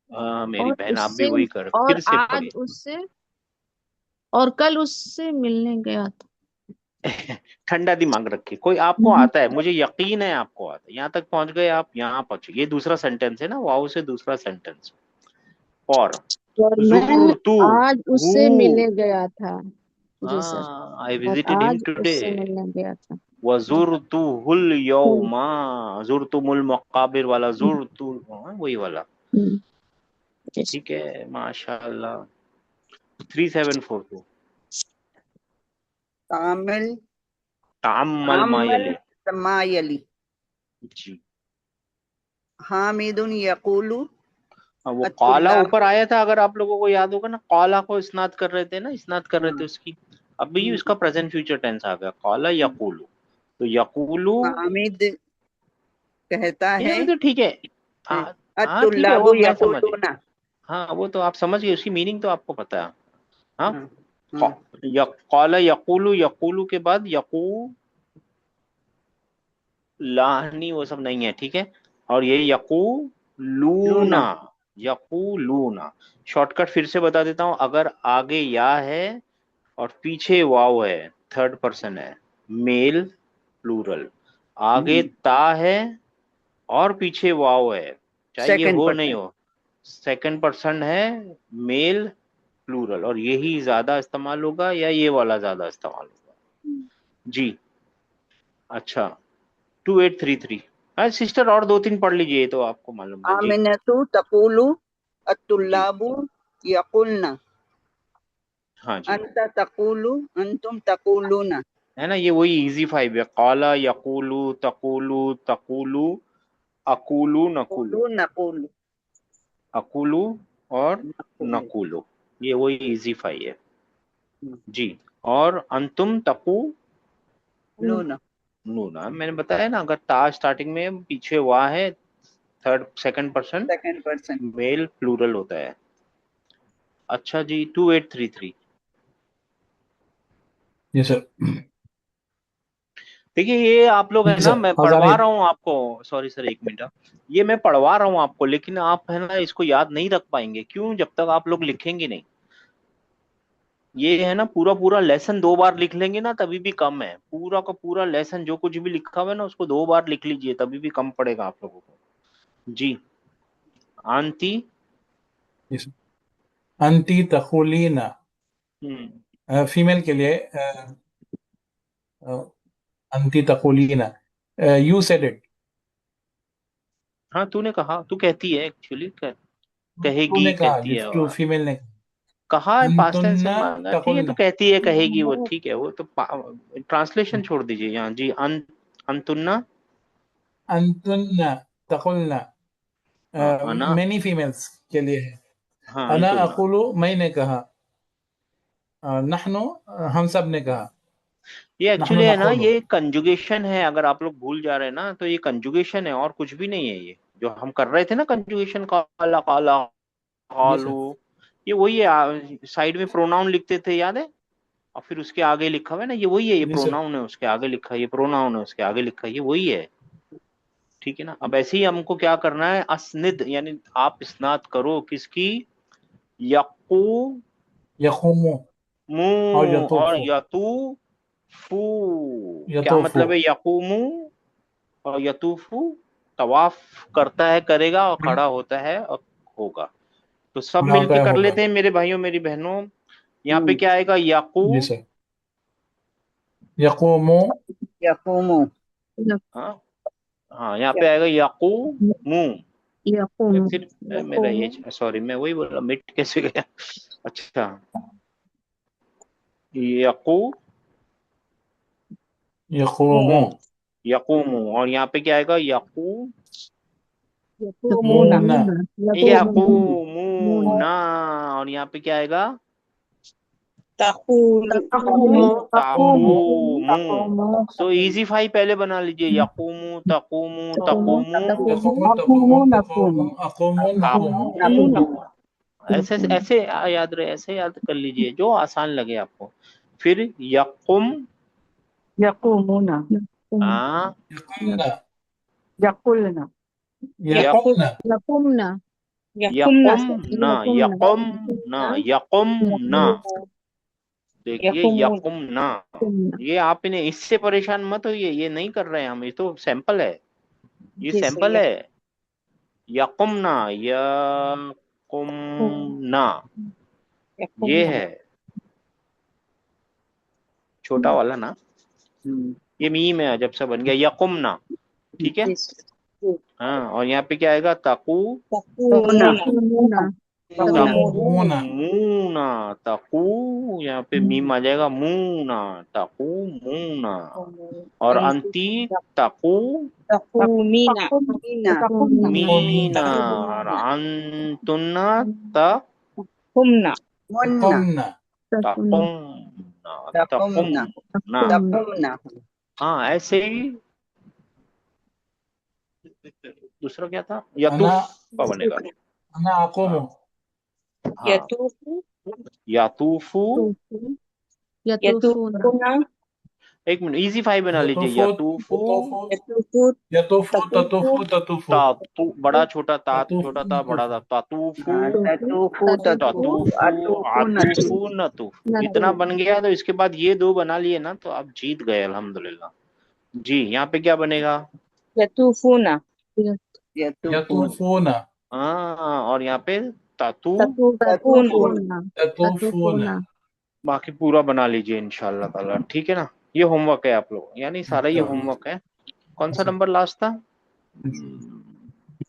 मेरी बहन आप भी उससे वही कर, और फिर से आज पढ़िए। उससे और कल उससे मिलने गया था। ठंडा दिमाग रखिए, कोई आपको आता है, मुझे यकीन है आपको आता है। यहाँ तक पहुंच गए आप, यहाँ पहुंचे, ये दूसरा सेंटेंस है ना, वाओ से दूसरा सेंटेंस। और और मैं जुर्तु आज उससे हु, मिलने गया था। जी सर, आई और विजिटेड हिम आज टुडे। उससे मिलने गया था। जी। वजुरतुहुल हम्म, यौमा, जुरतुमुल मकाबिर वाला जुरतु, वही वाला। हम्म, जी सर। ठीक है, माशाल्लाह। 3742 तामिल तामल आमल मायले। समायली। जी हामिदुन यकूलु हाँ, वो काला ऊपर अत्तुल्लाबु। आया था, अगर आप लोगों को याद होगा ना, काला को इस्नाद कर रहे थे ना, इस्नाद कर रहे थे हाँ, उसकी। अभी उसका प्रेजेंट फ्यूचर टेंस आ गया, काला यकूलू। तो यकूलू, हामिद कहता है, ये तो ठीक है। हाँ ठीक है, अत्तुल्लाबु वो मैं समझ गया। यकूलुना। हाँ वो तो आप समझ गए, उसकी मीनिंग तो आपको पता है। हाँ, हाँ, हाँ, काला यकूलू, यकूलू के बाद यकू लाहनी, वो सब नहीं है, ठीक है। और ये यकू लूना, लूना। यकू लूना। शॉर्टकट फिर से बता देता हूं, अगर आगे या है और पीछे वाव है, थर्ड पर्सन है, मेल प्लूरल। आगे ता है और पीछे वाव है, चाहे ये सेकंड हो नहीं पर्सन। हो, सेकंड पर्सन है, मेल प्लूरल, और यही ज्यादा इस्तेमाल होगा या ये वाला ज्यादा इस्तेमाल होगा। जी अच्छा, 2833। हाँ सिस्टर, और दो तीन पढ़ लीजिए, ये तो आपको मालूम है जी। आमिनतु तकूलु जी अत्तुल्लाबु यकुलना। हाँ जी, अंत तकूलु अंतुम तकूलुना। है ना, ये वही इजी फाइव है, काला यकूलू तकूलू तकूलू अकूलू नकूलू, कूलु नकूलु अकूलू और नकूलु। नकूलू, ये वही इजी फाइव है। जी, और अंतुम तकू लूना। नूना, मैंने बताया ना, अगर ता स्टार्टिंग में पीछे हुआ है, third second person second person. Male plural होता है। अच्छा जी, 2833। जी सर। देखिए ये आप लोग जी है ना, सर, मैं हजारे। पढ़वा रहा हूँ आपको, सॉरी सर एक मिनट, ये मैं पढ़वा रहा हूँ आपको, लेकिन आप है ना इसको याद नहीं रख पाएंगे, क्यों, जब तक आप लोग लिखेंगे नहीं। ये है ना, पूरा पूरा लेसन दो बार लिख लेंगे ना, तभी भी कम है, पूरा का पूरा लेसन जो कुछ भी लिखा हुआ है ना, उसको दो बार लिख लीजिए, तभी भी कम पड़ेगा आप लोगों को। जी, आंटी। जी सर। अंती तखुलीना, फीमेल के लिए अंती तखुलीना, यू सेड इट। हाँ तूने कहा, तू कहती है एक्चुअली, कहेगी तूने कहा, कहती है, जो फीमेल ने कहा है, पास्ट टेंस में अंतुन्ना मांगा, ठीक है, तो तकुलना। कहती है कहेगी, वो ठीक है, वो तो ट्रांसलेशन छोड़ दीजिए यहाँ जी। अंतुन्ना, अंतुन्ना तकुलना, हाँ अना, मेनी फीमेल्स के लिए है। हाँ अना अंतुन्ना। अकुलु, मैंने कहा, नहनु, हम सब ने कहा, ये नहनु एक्चुअली है ना, नकुलु। ये कंजुगेशन है, अगर आप लोग भूल जा रहे हैं ना, तो ये कंजुगेशन है और कुछ भी नहीं है। ये जो हम कर रहे थे ना कंजुगेशन, काला काला जी सर। कालू, ये वही है, साइड में प्रोनाउन लिखते थे, याद है, और फिर उसके आगे लिखा हुआ है ना, ये वही है, ये जी सर। प्रोनाउन है, उसके आगे लिखा है, ये प्रोनाउन है, उसके आगे लिखा है, ये वही है। ठीक है ना, अब ऐसे ही हमको क्या करना है, अस्निद, यानी आप इस्नाद करो किसकी, यकू यकुमु मु और और यतूफु। यतू फू। क्या यतूफु। मतलब है, यकूमू और यतूफू, तवाफ करता है, करेगा, और खड़ा होता है और होगा। तो सब खड़ा होता मिलके है, कर होगा। लेते हैं मेरे भाइयों मेरी बहनों। यहाँ पे क्या आएगा, यकू, जी सर। यकुमु। यकूमु। हाँ हाँ, यहाँ पे आएगा यकू मु। यकुम, फिर मेरा यकुम, ये, सॉरी मैं वही बोला, मिट कैसे गया। अच्छा, यकू यकुमु। यकूमू, और यहाँ पे क्या आएगा, यकू यकूमुना यकूमुना, और यहाँ पे क्या आएगा? तकूमू तकूमू। सो इजी फाई पहले बना लीजिए, यकूमू तकूमू तकूमू नकूमू ऐसे ऐसे याद रहे, ऐसे याद कर लीजिए जो आसान लगे आपको। फिर यकुम, यकूमुना हाँ, यकुलना यकुमना यकुमना, यकुमना। देखिए यकुमना, ये आप इन्हें इससे परेशान मत होइए, ये नहीं कर रहे हैं हम, ये तो सैंपल है, ये जी सैंपल सही है। यकुमना, यकुमना, ये है छोटा वाला ना, ये मीम है, जब से बन गया यकुमना, ठीक है। हाँ, और यहाँ पे क्या आएगा? तकूमुना तकूमुना, तकू, यहाँ पे मीम आ जाएगा मूना, तकूमुना। और अंती तकू तकूमीना मीना और अंतुन्ना तकुमना, मुन्ना तकुमना, तकुमना तकुमना। तकुमना हाँ, ऐसे ही। दूसरा क्या था? अना यतूफ का बनेगा। अना अकुमु हाँ, यतूफू, यतूफूना एक मिनट, इजी फाइव बना लीजिए। यतूफु यतूफू, ततूफु तातू, बड़ा छोटा ता, छोटा ता, बड़ा ता, तातूफू, ततूफु तातूफू, आतूफू, नतूफू। इतना बन गया, तो इसके बाद ये दो बना लिए ना, तो आप जीत गए अल्हम्दुलिल्लाह जी। यहाँ पे क्या बनेगा? यतूफूना यतूफूना हाँ, और यहाँ पे तातू, ततूफूना। बाकी पूरा बना लीजिए इंशाल्लाह ताला, ठीक है ना। ये होमवर्क है आप लोग, यानी सारा ये होमवर्क है। कौन सा नंबर लास्ट था?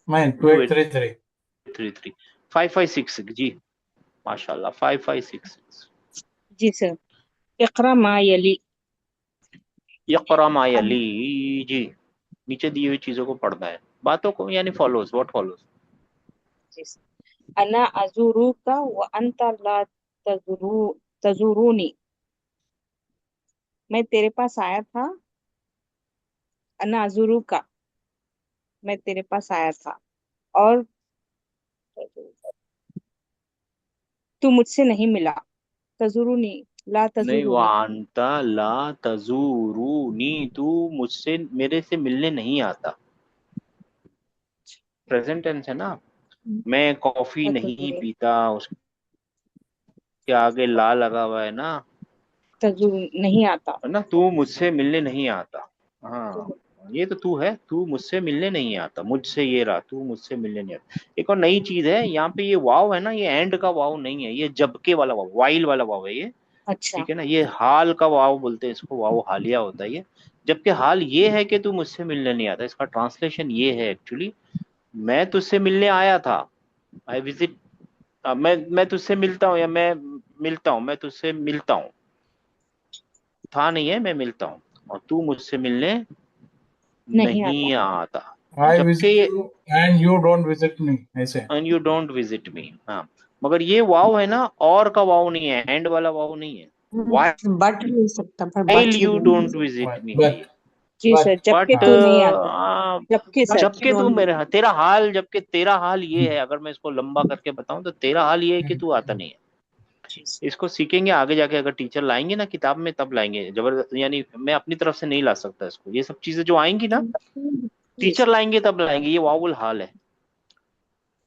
मैं 2833 33 5566 जी, माशाल्लाह 5566। जी सर। इकरा मा यली यक़रा मा यली जी, नीचे दी हुई चीजों को पढ़ना है, बातों को, यानी फॉलोज, व्हाट फॉलोज। जी सर। अना अज़ुरुका व अंता ला तज़ुरूनी, मैं तेरे पास आया था। अना अज़ुरुका, मैं तेरे पास आया था, और तू मुझसे नहीं मिला। तज़ुरूनी ला नहीं, तज़ुरूनी वांता ला तजूरूनी, तू मुझसे, मेरे से मिलने नहीं आता। प्रेजेंट टेंस है ना। मैं कॉफी नहीं पीता, उसके आगे ला लगा हुआ है ना, तज़ुरू नहीं आता। है ना। तू मुझसे मिलने नहीं आता, हाँ, ये तो तू है, तू मुझसे मिलने नहीं आता, मुझसे ये रहा, तू मुझसे मिलने नहीं आता। एक और नई चीज है यहाँ पे, ये वाव है ना, ये एंड का वाव नहीं है, ये जबके वाला वाव, वाइल वाला वाव है ये, अच्छा ठीक है ना। ये हाल का वाव बोलते हैं इसको, वाव हालिया होता है ये। जबकि हाल ये है कि तू मुझसे मिलने नहीं आता, इसका ट्रांसलेशन ये है एक्चुअली, मैं तुझसे मिलने आया था, आई विजिट, मैं तुझसे मिलता हूँ, या मैं मिलता हूँ, मैं तुझसे मिलता हूँ, था नहीं है, मैं मिलता हूँ, और तू मुझसे मिलने नहीं नहीं आता। I जबकि visit you and you don't visit me, ऐसे and you don't visit me, हाँ, मगर ये वाव है ना, और का वाव नहीं है, एंड वाला वाव नहीं है। बट भी हो सकता पर while but you don't visit me है ये। जी सर, जबकि बट तू नहीं आता। जबकि सर जबकि तू मेरे, तेरा हाल, जबकि तेरा हाल ये है, अगर मैं इसको लंबा करके बताऊं तो तेरा हाल ये है कि तू आता नहीं है। इसको सीखेंगे आगे जाके, अगर टीचर लाएंगे ना किताब में तब लाएंगे, जबरदस्ती, यानी मैं अपनी तरफ से नहीं ला सकता इसको। ये सब चीजें जो आएंगी ना, टीचर लाएंगे तब लाएंगे। ये वाउल हाल है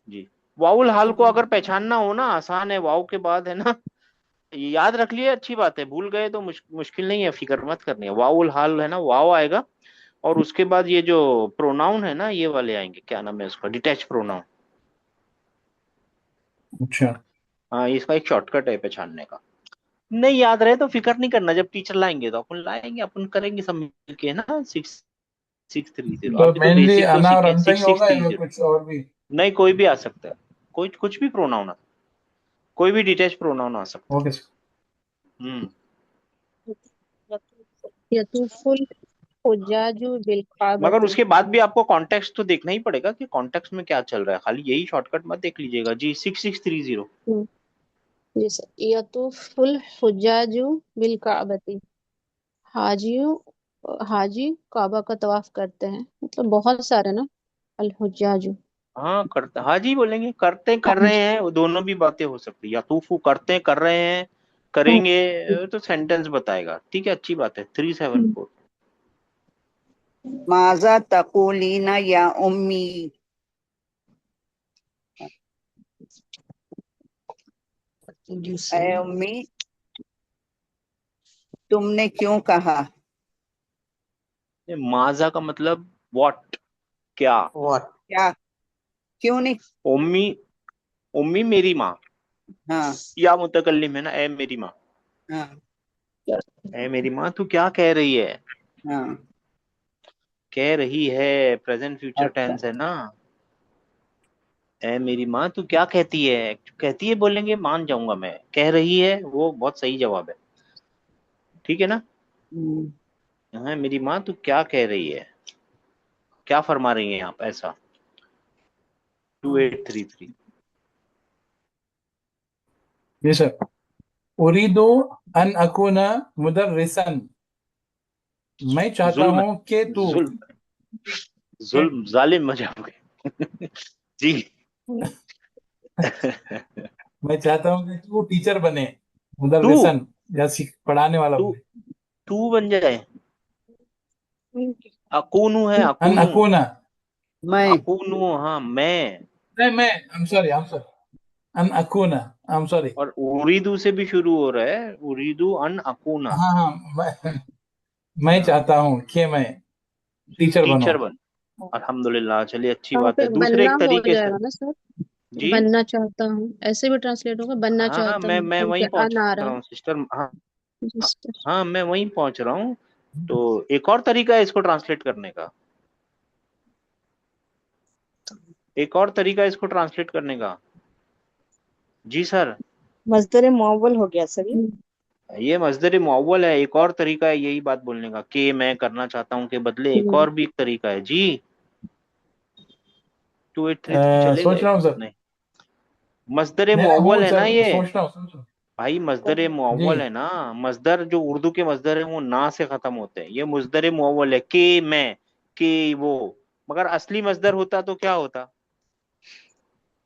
जी। वाउल हाल को अगर पहचानना हो ना, आसान है, वाव के बाद है ना, याद रख लिए अच्छी बात है, भूल गए तो मुश्किल नहीं है, फिक्र मत करनी है। वाउल हाल है ना, वाव आएगा, और उसके बाद ये जो प्रोनाउन है ना, ये वाले आएंगे, क्या नाम है उसका, डिटैच प्रोनाउन। अच्छा। हाँ, इसका एक शॉर्टकट है पहचानने का। नहीं याद रहे तो फिक्र नहीं करना, जब टीचर लाएंगे तो अपन लाएंगे, अपन करेंगे सब मिलके ना। 6630 तो अभी तो मेनली बेसिक तो अना और सीखे, अंता ही होगा या 6630। कुछ और भी? नहीं, कोई भी आ सकता है, कोई कुछ भी प्रोनाउन आ, कोई भी डिटैच प्रोनाउन आ सकता ओके है। यतूफुल الحجاج मगर بالكعبة उसके बाद भी आपको कॉन्टेक्स्ट तो देखना ही पड़ेगा कि कॉन्टेक्स्ट में क्या चल रहा है, खाली यही शॉर्टकट मत देख लीजिएगा जी। 6630 جی سر یطوف الحجاج بالکعبۃ حاجی کعبہ کا طواف کرتے ہیں، مطلب بہت سارے نا الحجاج. हाँ करते, हाजी बोलेंगे, करते कर रहे हैं, वो दोनों भी बातें हो सकती है। यातूफू करते कर रहे हैं, करेंगे तो सेंटेंस बताएगा। ठीक है, अच्छी बात है। 374 माजा तकूलीना या उम्मी, What did you I say? उम्मी तुमने क्यों कहा, ये माजा का मतलब व्हाट, क्या। What? क्या क्यों नहीं। उम्मी, उम्मी मेरी माँ, हाँ या मुतकल्लिम है ना, ए मेरी माँ, हाँ ए मेरी माँ तू क्या कह रही है। हाँ कह रही है प्रेजेंट फ्यूचर अच्छा टेंस है ना। ए मेरी माँ तू क्या कहती है, कहती है बोलेंगे मान जाऊंगा मैं, कह रही है वो बहुत सही जवाब है। ठीक है ना। हाँ मेरी माँ तू क्या कह रही है, क्या फरमा रही हैं आप, ऐसा। 2833 जी सर। उरीदु अन अकूना मुदर्रिसन, मैं चाहता जुल्म, हूँ कि तू जुल्म जुल्म जालिम मजाक जी मैं चाहता हूँ कि तू टीचर बने, तू मुदर्रिसन या पढ़ाने वाला तू बने। तू बन जाए। अकूनू है, अन अकूनू, अकूना, मैं अकूनू, हाँ मैं। नहीं मैं, I'm sorry, on अकूना, I'm sorry। और उरीदू से भी शुरू हो रहा है, उरीदू अन अकूना। हाँ हाँ, मैं चाहता हूँ कि मैं टीचर बनूं। टीचर बन, अल्हम्दुलिल्लाह, चलिए अच्छी वहाँ बात पे है। दूसरे बनना एक हो तरीके से जाएगा ना सर, जी। बनना चाहता हूँ ऐसे भी ट्रांसलेट होगा, बनना हाँ चाहता हूँ मैं क्योंकि वहीं पहुंच अन आ रहा रहा है हूँ सिस्टर। हाँ ना सर। हाँ मैं वहीं पहुंच रहा हूँ। तो एक और तरीका है इसको ट्रांसलेट करने का, एक और तरीका है इसको ट्रांसलेट करने का। जी सर, मजदर मुअव्वल हो गया सर ये मजदर मुअव्वल है। एक और तरीका है यही बात बोलने का, कि मैं करना चाहता हूँ के बदले एक और भी एक तरीका है जी। 2833 चलेगा सोच ये? रहा हूँ सर, नहीं, मजदर मैं मुअव्वल हूँ है ना सर, ये सोच रहा हूँ भाई, मजदर जी। मुअव्वल है ना। मजदर जो उर्दू के मजदर है वो ना से खत्म होते हैं, ये मजदर मुअव्वल है। के मैं, के वो, मगर असली मजदर होता तो क्या होता।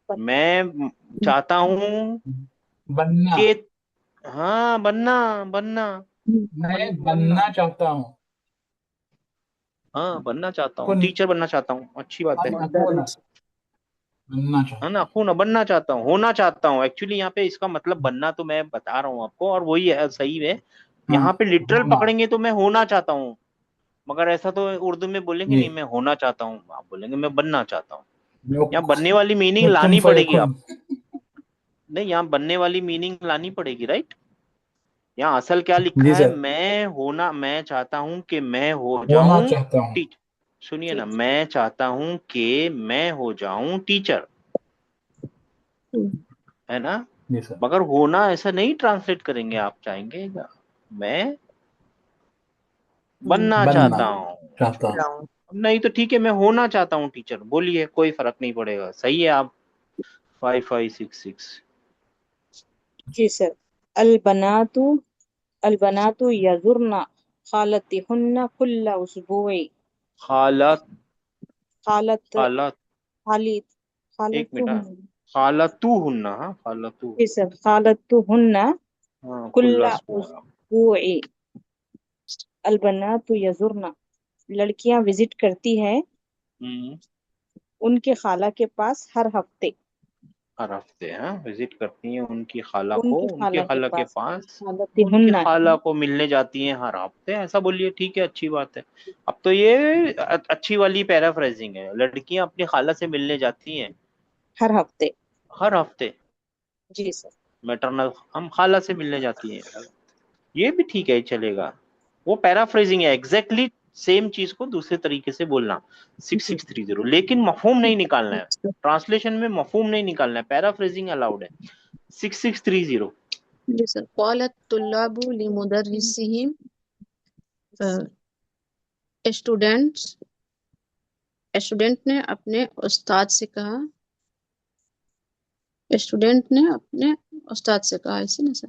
मैं चाहता हूँ बनना, कि, हाँ बनना, बनना, मैं बनना, बनना चाहता हूँ, हाँ बनना चाहता हूँ, कुन टीचर बनना चाहता हूँ, अच्छी बात है। अन अकूना, बनना है चाहता ना, खून बनना चाहता हूँ, होना चाहता हूँ। एक्चुअली यहाँ पे इसका मतलब बनना तो मैं बता रहा हूँ आपको, और वही है सही है। हूँ। यहाँ पे लिटरल होना पकड़ेंगे तो मैं होना चाहता हूँ, मगर ऐसा तो उर्दू में बोलेंगे जी, नहीं मैं होना चाहता हूँ, आप बोलेंगे मैं बनना चाहता हूँ। जो यहाँ बनने वाली मीनिंग जो कुन लानी पड़ेगी फयकुन। आप, नहीं यहाँ बनने वाली मीनिंग लानी पड़ेगी, राइट। यहाँ असल क्या लिखा जी है, सर, मैं होना, मैं चाहता हूँ कि मैं हो होना जाऊं चाहता हूँ। टीचर। सुनिए ना, मैं चाहता हूँ कि मैं हो जाऊं टीचर, है ना। जी सर, मगर होना ऐसा नहीं ट्रांसलेट करेंगे, आप चाहेंगे मैं बनना बनना चाहता हूँ। चाहता हूँ। नहीं तो ठीक है, मैं होना चाहता हूँ टीचर, बोलिए, कोई फर्क नहीं पड़ेगा। सही है आप। 5566 जी सर। अलबनातु अलबनातु यजुरना खालतिहुन्ना कुल्ला उसबुई। हालत, खालत हालत, खालिद एक मिनट, खालतुहुन्ना। हालतू हुन्ना, हाँ हालतू, जी सर, खालतुहुन्ना हाँ कुल्ला खुल्लास हुआ। उसबुई। अलबनातु यजुरना, लड़कियां विजिट करती है हम्म, उनके खाला के पास हर हफ्ते। हर हफ्ते हाँ विजिट करती हैं उनकी खाला को, उनकी उनके खाला के खाला के पास पास, उनके खालतिहुन्ना। खाला को मिलने जाती हैं हर हफ्ते, ऐसा बोलिए। ठीक है, अच्छी बात है। अब तो ये अच्छी वाली पैराफ्रेजिंग है, लड़कियां अपनी खाला से मिलने जाती हैं हर हफ्ते। हर हफ्ते। जी सर। मैटरनल, हम खाला से मिलने जाती हैं, ये भी ठीक है, चलेगा। वो पैराफ्रेजिंग है, एग्जैक्टली सेम चीज को दूसरे तरीके से बोलना। 6630, लेकिन मफहूम नहीं निकालना है, ट्रांसलेशन में मफहूम नहीं निकालना है, पैराफ्रेजिंग अलाउड है। 6630 जी सर। قالت الطلاب لمدرسهم اسٹوڈنٹ نے اپنے استاد سے کہا، اسٹوڈنٹ نے اپنے استاد سے کہا، ایسے نا سر؟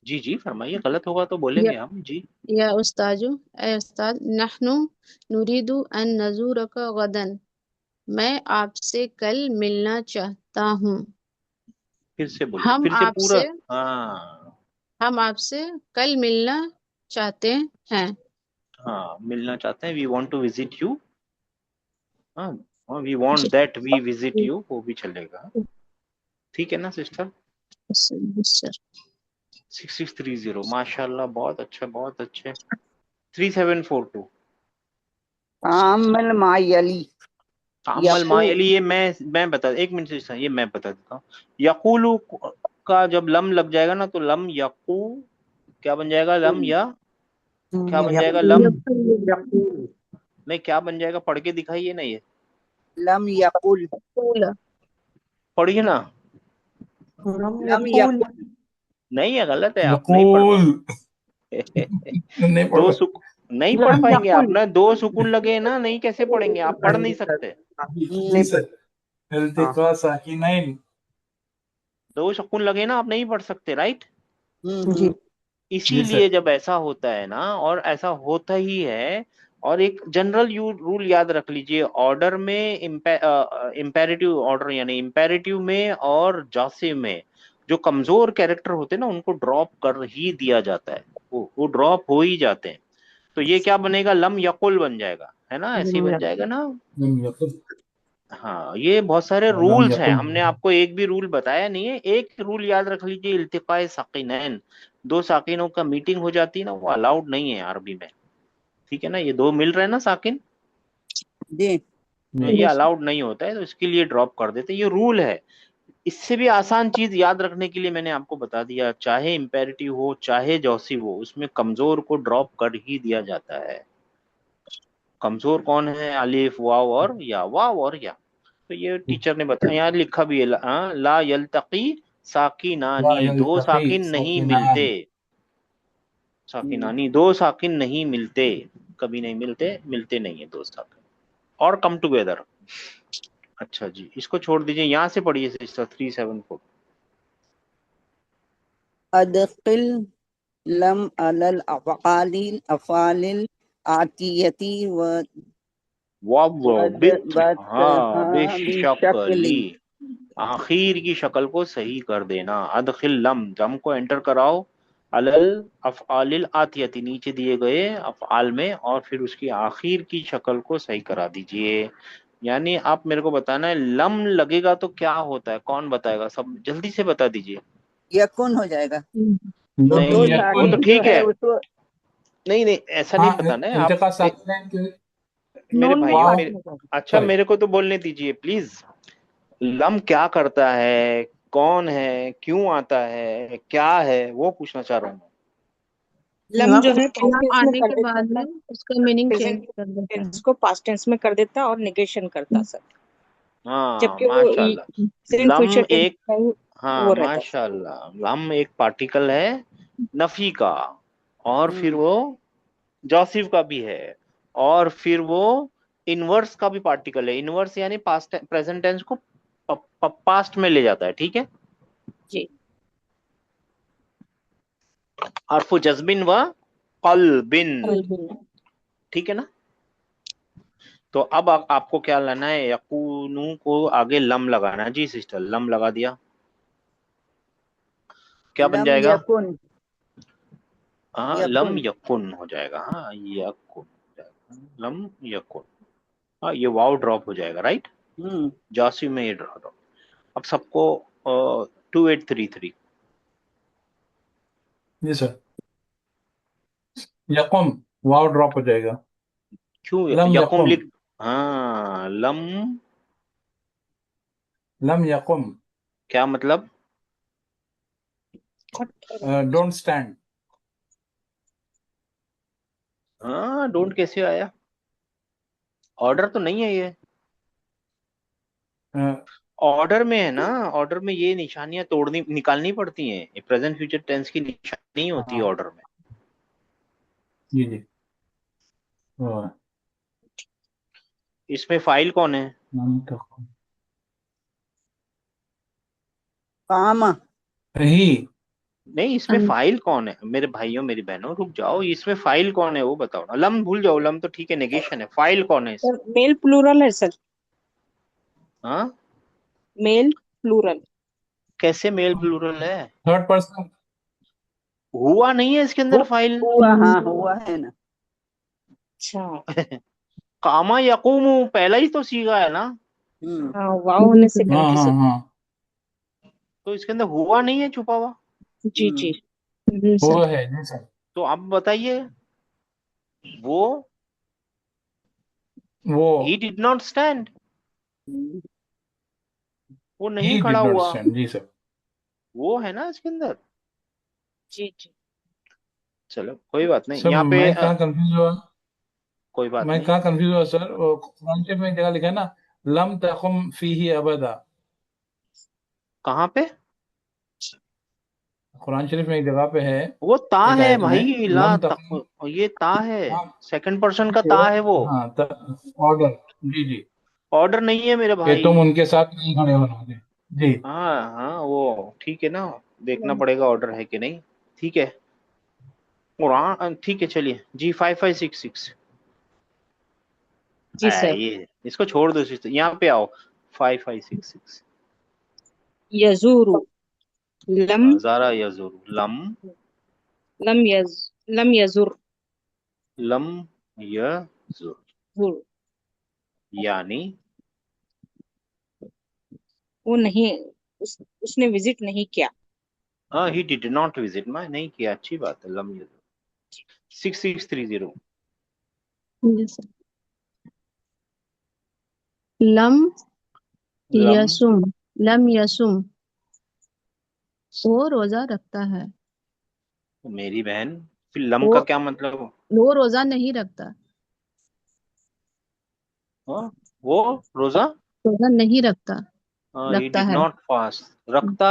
جی جی فرمائیے، غلط ہوگا تو بولیں گے ہم. جی یا استاذ، اے استاد، نحن نريد ان نزورک غدا، میں آپ سے کل ملنا چاہتا ہوں. پھر سے بولیے، ہم پھر سے آپ پورا. سے ہاں ہم آپ سے کل ملنا چاہتے ہیں. ہاں ملنا چاہتے ہیں. We want to visit you. ہاں وی جی want that we visit you, وہ بھی چلے گا. ٹھیک ہے نا سسٹر؟ سر 6630 ماشاء اللہ، بہت اچھا بہت اچھے. 3742 تعامل مع یلی تعمل ما یلی، یہ میں بتا، ایک منٹ سے یہ میں بتا دیتا ہوں. یقولو کا جب لم لگ جائے گا نا تو لم یقو کیا بن جائے گا؟ لم یا کیا بن جائے گا؟ لم نہیں کیا بن جائے گا؟ پڑھ کے دکھائیے نا، یہ لم یقل پڑھیے نا. لم یقل نہیں ہے، غلط ہے، آپ نہیں پڑھ پائیں. نہیں دو پڑھ نہیں پڑھ پائیں گے آپ نا، دو سکون لگے نا، نہیں کیسے پڑھیں گے آپ؟ پڑھ نہیں سکتے. جی سر. التقاء ساکنین. دو سکون لگے نا، آپ نہیں پڑھ سکتے، رائٹ؟ جی اسی جی لیے سر. جب ایسا ہوتا ہے نا، اور ایسا ہوتا ہی ہے، اور ایک جنرل رول یاد رکھ لیجئے، آرڈر میں امپیریٹیو آرڈر یعنی امپیریٹیو میں اور جاسم میں جو کمزور کیریکٹر ہوتے ہیں نا، ان کو ڈراپ کر ہی دیا جاتا ہے، وہ ڈراپ ہو ہی جاتے ہیں. تو یہ کیا بنے گا؟ لم یقل بن جائے گا، ہے نا؟ ایسے ہی بن جائے گا نا. لم یقل. ہاں یہ بہت سارے لم رولز ہیں، یقل. ہم نے آپ کو ایک بھی رول بتایا نہیں ہے. ایک رول یاد رکھ لیجئے، التقاء ساقینین، دو ساقینوں کا میٹنگ ہو جاتی ہے نا، وہ الاؤڈ نہیں ہے عربی میں. ٹھیک ہے نا؟ یہ دو مل رہے ہیں نا ساکن، جی یہ الاؤڈ نہیں ہوتا ہے، تو اس کے لیے ڈراپ کر دیتے. یہ رول ہے. اس سے بھی آسان چیز یاد رکھنے کے لیے میں نے آپ کو بتا دیا، چاہے امپیریٹیو ہو چاہے جوسی ہو، اس میں کمزور کو ڈراپ کر ہی دیا جاتا ہے. کمزور کون ہے؟ الف واو اور یا، واو اور یا. تو یہ ٹیچر نے بتایا، یہاں لکھا بھی ہے لا یلتقی لا ساکنانی، دو یلتقی ساکن نہیں ساکنان. ملتے. ساکنانی، دو ساکن نہیں ملتے، کبھی نہیں ملتے، ملتے نہیں ہیں دو ساکن، اور کم ٹوگیدر. اچھا جی، اس کو چھوڑ دیجئے، یہاں سے پڑھیے سسٹر 374. ادخل لم علی الافعال الآتیتی ہاں بے بشکل شکلی، آخر کی شکل کو صحیح کر دینا. ادخل لم کو انٹر کراؤ علل افعال الآتیتی، نیچے دیے گئے افعال میں، اور پھر اس کی آخر کی شکل کو صحیح کرا دیجئے. یعنی آپ میرے کو بتانا ہے، لم لگے گا تو کیا ہوتا ہے؟ کون بتائے گا؟ سب جلدی سے بتا دیجئے. یکن ہو جائے گا. تو لم دو نہیں وہ تو ساکن یکن. جو ٹھیک ہے ہے، اس کو نہیں ایسا ہاں نہیں بتانا ہے آپ. التقاء ساکنین کے میرے نون بھائیوں، واو. اچھا سوری. میرے کو تو بولنے دیجئے پلیز. لم کیا کرتا ہے، کون ہے، کیوں آتا ہے، کیا ہے، وہ پوچھنا چاہ رہا ہوں. لم جو ہے لم past tense میں آنے کر کے دیتا بعد ہے، میں اس کا میننگ چینج present کر دیتا ہے. tense کو past tense میں کر دیتا ہے اور negation کرتا سر، ہاں جبکہ وہ ماشاء اللہ. present لم future tense ایک، کا ہی ہاں وہ رہتا ماشاء اللہ، لم ایک پارٹیکل ہے نفی کا، اور پھر وہ جوسف کا بھی ہے، اور پھر وہ انورس کا بھی پارٹیکل ہے. انورس یعنی پاسٹ پریزنٹ ٹینس کو پاسٹ میں لے جاتا ہے. ٹھیک ہے؟ جی. حرف جزم و قلب، ٹھیک ہے نا؟ تو اب آپ کو کیا لانا ہے؟ یقونو کو آگے لم لگانا ہے. جی سسٹر، لم لگا دیا، کیا بن لم جائے گا؟ یکن ہاں لم یکن ہو جائے گا. ہاں یکن، لم یکن. ہاں یہ واو ڈراپ ہو جائے گا، رائٹ؟ جاسی میں یہ ڈراپ. اب سب کو 2833. جی سر. یقم واو ڈراپ ہو جائے گا. کیوں لم یقم یقم. لکھ؟ ہاں لم، لم یقم. کیا مطلب؟ Don't stand. ہاں ڈونٹ کیسے آیا؟ آرڈر تو نہیں ہے یہ. آرڈر میں ہے نا، آرڈر میں یہ نشانیاں نکالنی پڑتی ہیں. پریزنٹ فیوچر ٹینس کی نشانی نہیں ہوتی آرڈر میں. جی جی. वो इसमें फाइल कौन है? लम तकुम काम ही नहीं, इसमें फाइल कौन है? मेरे भाइयों मेरी बहनों रुक जाओ, इसमें फाइल कौन है वो बताओ ना। लम भूल जाओ, लम तो ठीक है, नेगेशन है। फाइल कौन है सर इसमें? मेल प्लूरल है सर, हाँ, मेल प्लूरल। कैसे मेल प्लूरल है? थर्ड पर्सन हुआ नहीं है इसके अंदर फाइल। हुआ, हाँ हुआ है ना। अच्छा, कामा यकूमु पहला ही तो सीगा है ना, हाँ वाव होने से हाँ हाँ कंफ्यूज। हाँ तो इसके अंदर हुआ नहीं है, छुपा हुआ। जी जी वो सर। है जी सर। तो आप बताइए, वो वो ही डिड नॉट स्टैंड, वो नहीं ही खड़ा डिड नॉट हुआ, स्टैंड जी सर। वो है ना इसके अंदर। जी जी चलो कोई बात नहीं, सर यहाँ पे मैं कहाँ कंफ्यूज हुआ, कोई बात मैं नहीं। कहाँ कंफ्यूज हुआ सर? वो कुरान शरीफ में एक जगह लिखा है ना, लम तकुम फीही अबदा। कहाँ पे? कुरान शरीफ में एक जगह पे है, वो ता एक है आयत में, भाई, ला लम तकुम। तक, ये ता है, हाँ सेकंड पर्सन का ता है वो, हाँ ऑर्डर, जी जी, ऑर्डर नहीं है मेरे कि भाई। तुम उनके साथ नहीं खड़े होना जी। हाँ हाँ, वो ठीक है ना, देखना पड़ेगा ऑर्डर है कि नहीं। ठीक है, कुरान ठीक है, चलिए जी 5566। जी सर। ये इसको छोड़ दो, यहाँ पे आओ 5566। यजूरु, लम ज़ारा यज़ुर, लम लम यज लम यजुर, लम यज़ुर, यानी वो नहीं, उसने विजिट नहीं किया। ही डिड नॉट विजिट, मैं नहीं किया, अच्छी बात है। लम यज़ुर 6630। जी सर। लम लम, यसुम, लम यसुम, वो रोजा रखता है। मेरी बहन, फिर लम वो का क्या मतलब? वो रोजा नहीं रखता, हाँ, वो रोजा, रोजा नहीं रखता, ही रखता डिड है। नॉट फास्ट, रखता,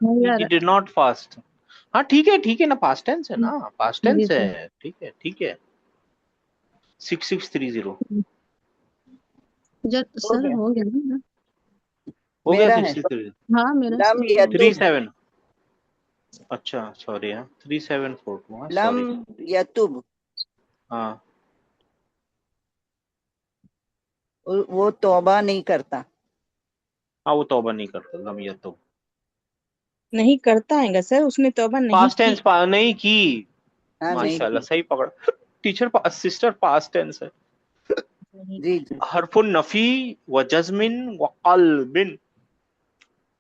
ही नहीं डिड नॉट फास्ट। हाँ ठीक है ना, पास्ट टेंस है ना, पास्ट जी टेंस सर। है, ठीक है 6630। हो सर गया, हो गया ना? हो गया मेरा है 63। हाँ मेरा लम हो गया। 37, यतुब, अच्छा सॉरी, हाँ 3742, हाँ लम सॉरी। यतुब, हाँ वो तौबा नहीं करता। हाँ, वो तौबा नहीं करता, लम या तो नहीं करता है सर, उसने तौबा नहीं पास्ट की। टेंस नहीं की। हाँ नहीं माशाल्लाह की, सही पकड़ा टीचर, सिस्टर, पास्ट टेंस है। नहीं जी की। जी। हरफुन नफी व जज्मिन व कल्बिन,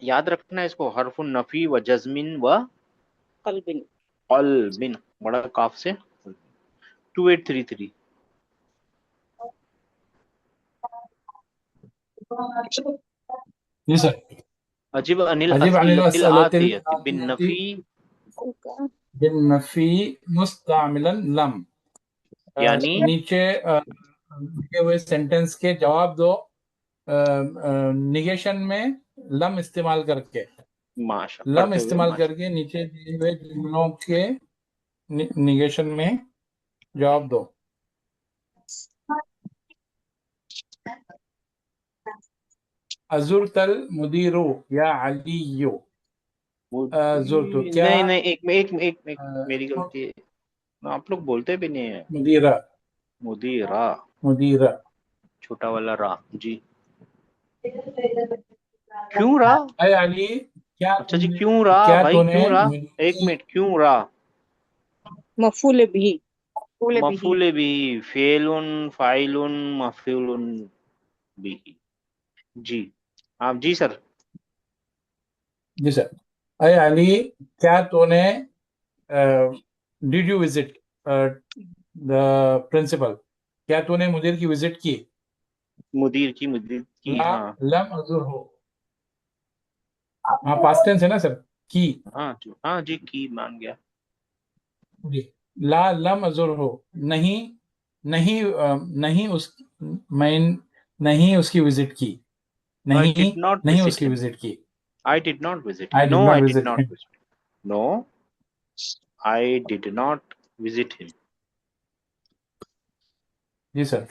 याद रखना है इसको, हरफुन नफी व जज्मिन व कल्बिन। कल्बिन, बड़ा काफ से। 2833। जी सर। अजीब अनिल अजीब अनिल अतिल असअलतिल आतियत बिन आतियती नफी, बिन नफी मुस्तमिलन लम। यानी नीचे दिए हुए सेंटेंस के जवाब दो निगेशन में लम इस्तेमाल करके, माशा लम पढ़ते हुए इस्तेमाल माशा। करके नीचे दिए हुए जुमलों के निगेशन में जवाब दो। अजुरतल मुदीरो या अलीयो। जुरतु क्या? नहीं नहीं, एक अ, मेरी गलती है, आप लोग बोलते भी नहीं है। मुदीरा, मुदीरा, मुदीरा। छोटा वाला रा जी। क्यों रा? अय अली, अच्छा जी, क्यों रा भाई, तूने क्यों रा? एक मुझे मिनट, क्यों रा? मफूल भी, मफूल भी। मफूल भी, फेलुन, फाइलुन, मफूलुन भी। जी, आप जी सर। जी सर। अय अली, क्या तूने did you visit the principal? क्या तूने मुदीर की विजिट की? मुदीर की, ला हाँ लम अजुर हो, हाँ पास्ट टेंस है ना सर, की। हाँ जी, की मान गया। जी। ला लम अजुर हो, नहीं, नहीं नहीं उस, मैं नहीं उसकी विजिट की, आई नहीं, डिड नॉट नहीं विजिट उसकी हिम, विजिट की। I did not visit I him, no did not I did visit not him. Visit, no I did not visit him. जी सर.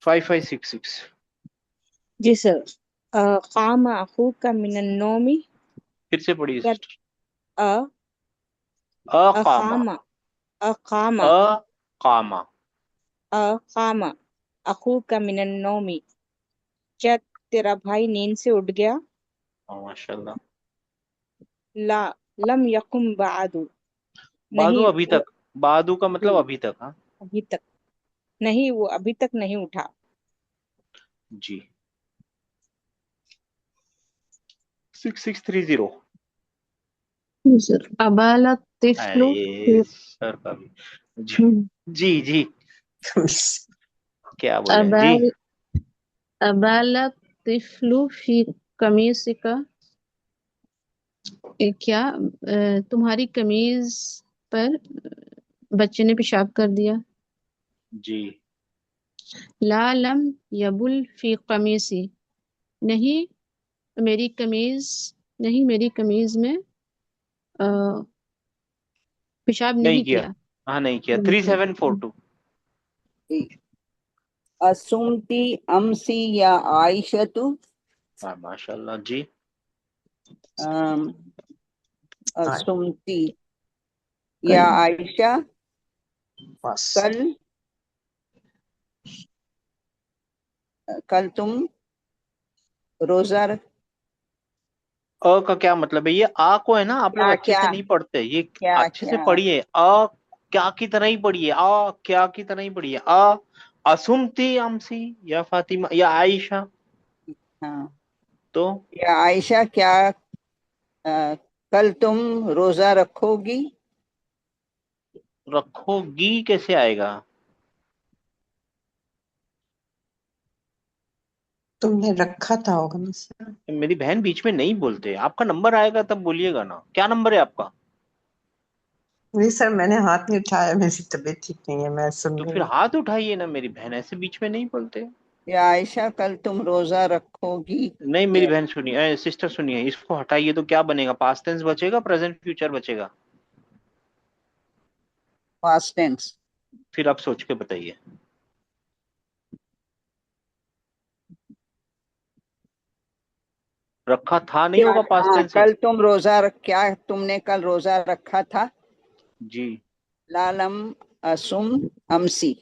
5566. जी सर. काम अखूका मिनन नौमी. फिर से पढ़िए क्या? सिस्टर. अ अकामा. अकामा अकामा अकामा. अकामा अखूका मिनन नौमी. क्या तेरा भाई नींद से उठ गया? माशाल्लाह. ला लम यकुम बादू. बादू नहीं अभी वो तक. बादू का मतलब जी अभी तक. हाँ. अभी तक नहीं, वो अभी तक नहीं उठा. जी. 6630. जी सर. अबाला तिफ्लु अरे सर का भी. जी जी जी. क्या बोले हैं जी. अबाल अबाला तिफ्लु फी कमीसिका. क्या तुम्हारी कमीज पर बच्चे ने पेशाब कर दिया. जी. ला लम यबुल फी कमीसी. नहीं मेरी कमीज नहीं मेरी कमीज में पेशाब नहीं नहीं किया. किया. हाँ नहीं किया. नहीं किया. 3742. असुमती अमसी या आयशतु. हाँ माशाल्लाह जी. अम, हाँ, असुमती या कल आयशा बस. कल कल तुम रोजा रख. अ का क्या मतलब है? ये आ को है ना, आप लोग क्या अच्छे क्या से नहीं पढ़ते ये. क्या अच्छे से क्या पढ़िए. अ क्या की तरह ही पढ़िए. आ क्या की तरह ही पढ़िए. अ असुमती अमसी या फातिमा या आयशा. हाँ. तो या आयशा क्या कल तुम रोजा रखोगी. रखोगी कैसे आएगा? तुमने रखा था होगा ना सर. मेरी बहन बीच में नहीं बोलते. आपका नंबर आएगा तब बोलिएगा ना. क्या नंबर है आपका? नहीं सर, मैंने हाथ नहीं उठाया, मेरी तबीयत ठीक नहीं है, मैं सुन तो रही फिर हूँ. हाथ उठाइए ना. मेरी बहन ऐसे बीच में नहीं बोलते. या आयशा कल तुम रोजा रखोगी. नहीं मेरी बहन सुनिए, सिस्टर सुनिए, इसको हटाइए तो क्या बनेगा? पास्ट टेंस बचेगा, प्रेजेंट फ्यूचर बचेगा. Past tense. फिर आप सोच के बताइए. रखा था नहीं क्या? होगा, पास्ट हाँ, टेंस है. कल तुम रोजा रख. क्या तुमने कल रोजा रखा था. जी लालम असुम अमसी.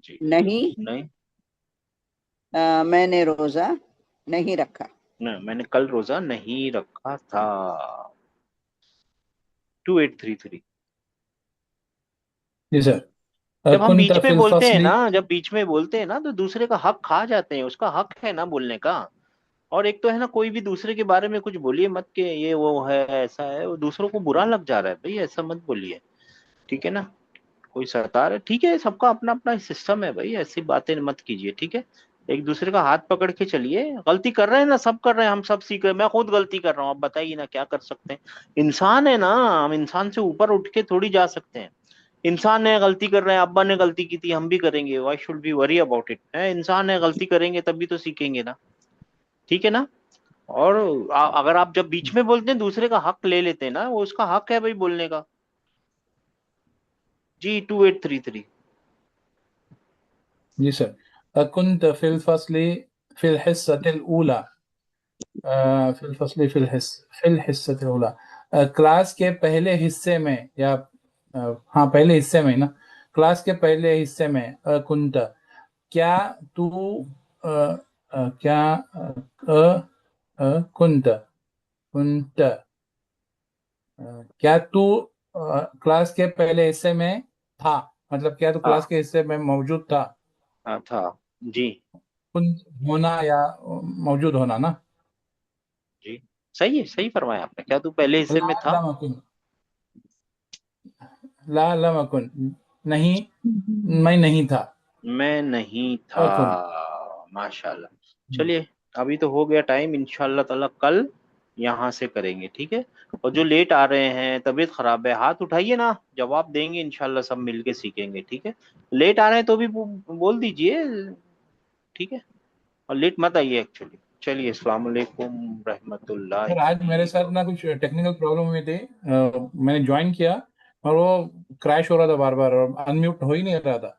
जी. नहीं नहीं. मैंने रोजा नहीं रखा. नहीं मैंने कल रोजा नहीं रखा था. 2833. जी सर. जब हम कुंत बीच में फिल बोलते हैं फसली. ना, जब बीच में बोलते हैं ना, तो दूसरे का हक खा जाते हैं. उसका हक है ना बोलने का. और एक तो है ना, कोई भी दूसरे के बारे में कुछ बोलिए मत कि ये वो है ऐसा है. वो दूसरों को बुरा लग जा रहा है भाई, ऐसा मत बोलिए. ठीक है ना. कोई सरकार है, ठीक है, सबका अपना अपना सिस्टम है भाई. ऐसी बातें मत कीजिए. ठीक है. एक दूसरे का हाथ पकड़ के चलिए. गलती कर रहे हैं ना, सब कर रहे हैं, हम सब सीख रहे हैं. मैं खुद गलती कर रहा हूँ, आप बताइए ना क्या कर सकते हैं. इंसान है ना, हम इंसान से ऊपर उठ के थोड़ी जा सकते हैं. इंसान है, गलती कर रहे हैं, अब्बा ने गलती की थी, हम भी करेंगे. Why should be worry about it है. इंसान है, गलती करेंगे तभी तो सीखेंगे ना. ठीक है ना. और अगर आप जब बीच में बोलते हैं, दूसरे का हक ले लेते हैं ना, वो उसका हक है भाई बोलने का. जी 2833. जी सर. कुंत फिल फसली फिल हिस्सतिल ऊला. फिल फसली फिल हिस्सतिल ऊला. क्लास के पहले हिस्से में या हाँ पहले हिस्से में ना. क्लास के पहले हिस्से में कुंत क्या तू क्या कुंत कुंत क्या तू क्लास के पहले हिस्से में था. मतलब क्या तू क्लास हाँ के हिस्से में मौजूद था. हाँ था. जी कुंत होना या मौजूद होना ना. जी. सही है, सही फरमाया आपने. क्या तू पहले हिस्से ला में था? लम अकुन. ला लम अकुन. नहीं मैं नहीं था. मैं नहीं था. अकुन. माशाल्लाह. चलिए, अभी तो हो गया टाइम. इंशाल्लाह ताला कल यहाँ से करेंगे. ठीक है. और जो लेट आ रहे हैं, तबीयत खराब है, हाथ उठाइए ना, जवाब देंगे इंशाल्लाह. सब मिलके सीखेंगे. ठीक है. लेट आ रहे हैं तो भी बोल दीजिए. ठीक है. और लेट मत आइए एक्चुअली. चलिए, अस्सलाम वालेकुम रहमतुल्लाह. सर आज मेरे साथ ना कुछ टेक्निकल प्रॉब्लम हुई थी. मैंने ज्वाइन किया اور وہ کریش ہو رہا تھا بار بار اور انمیوٹ ہو ہی نہیں رہا تھا.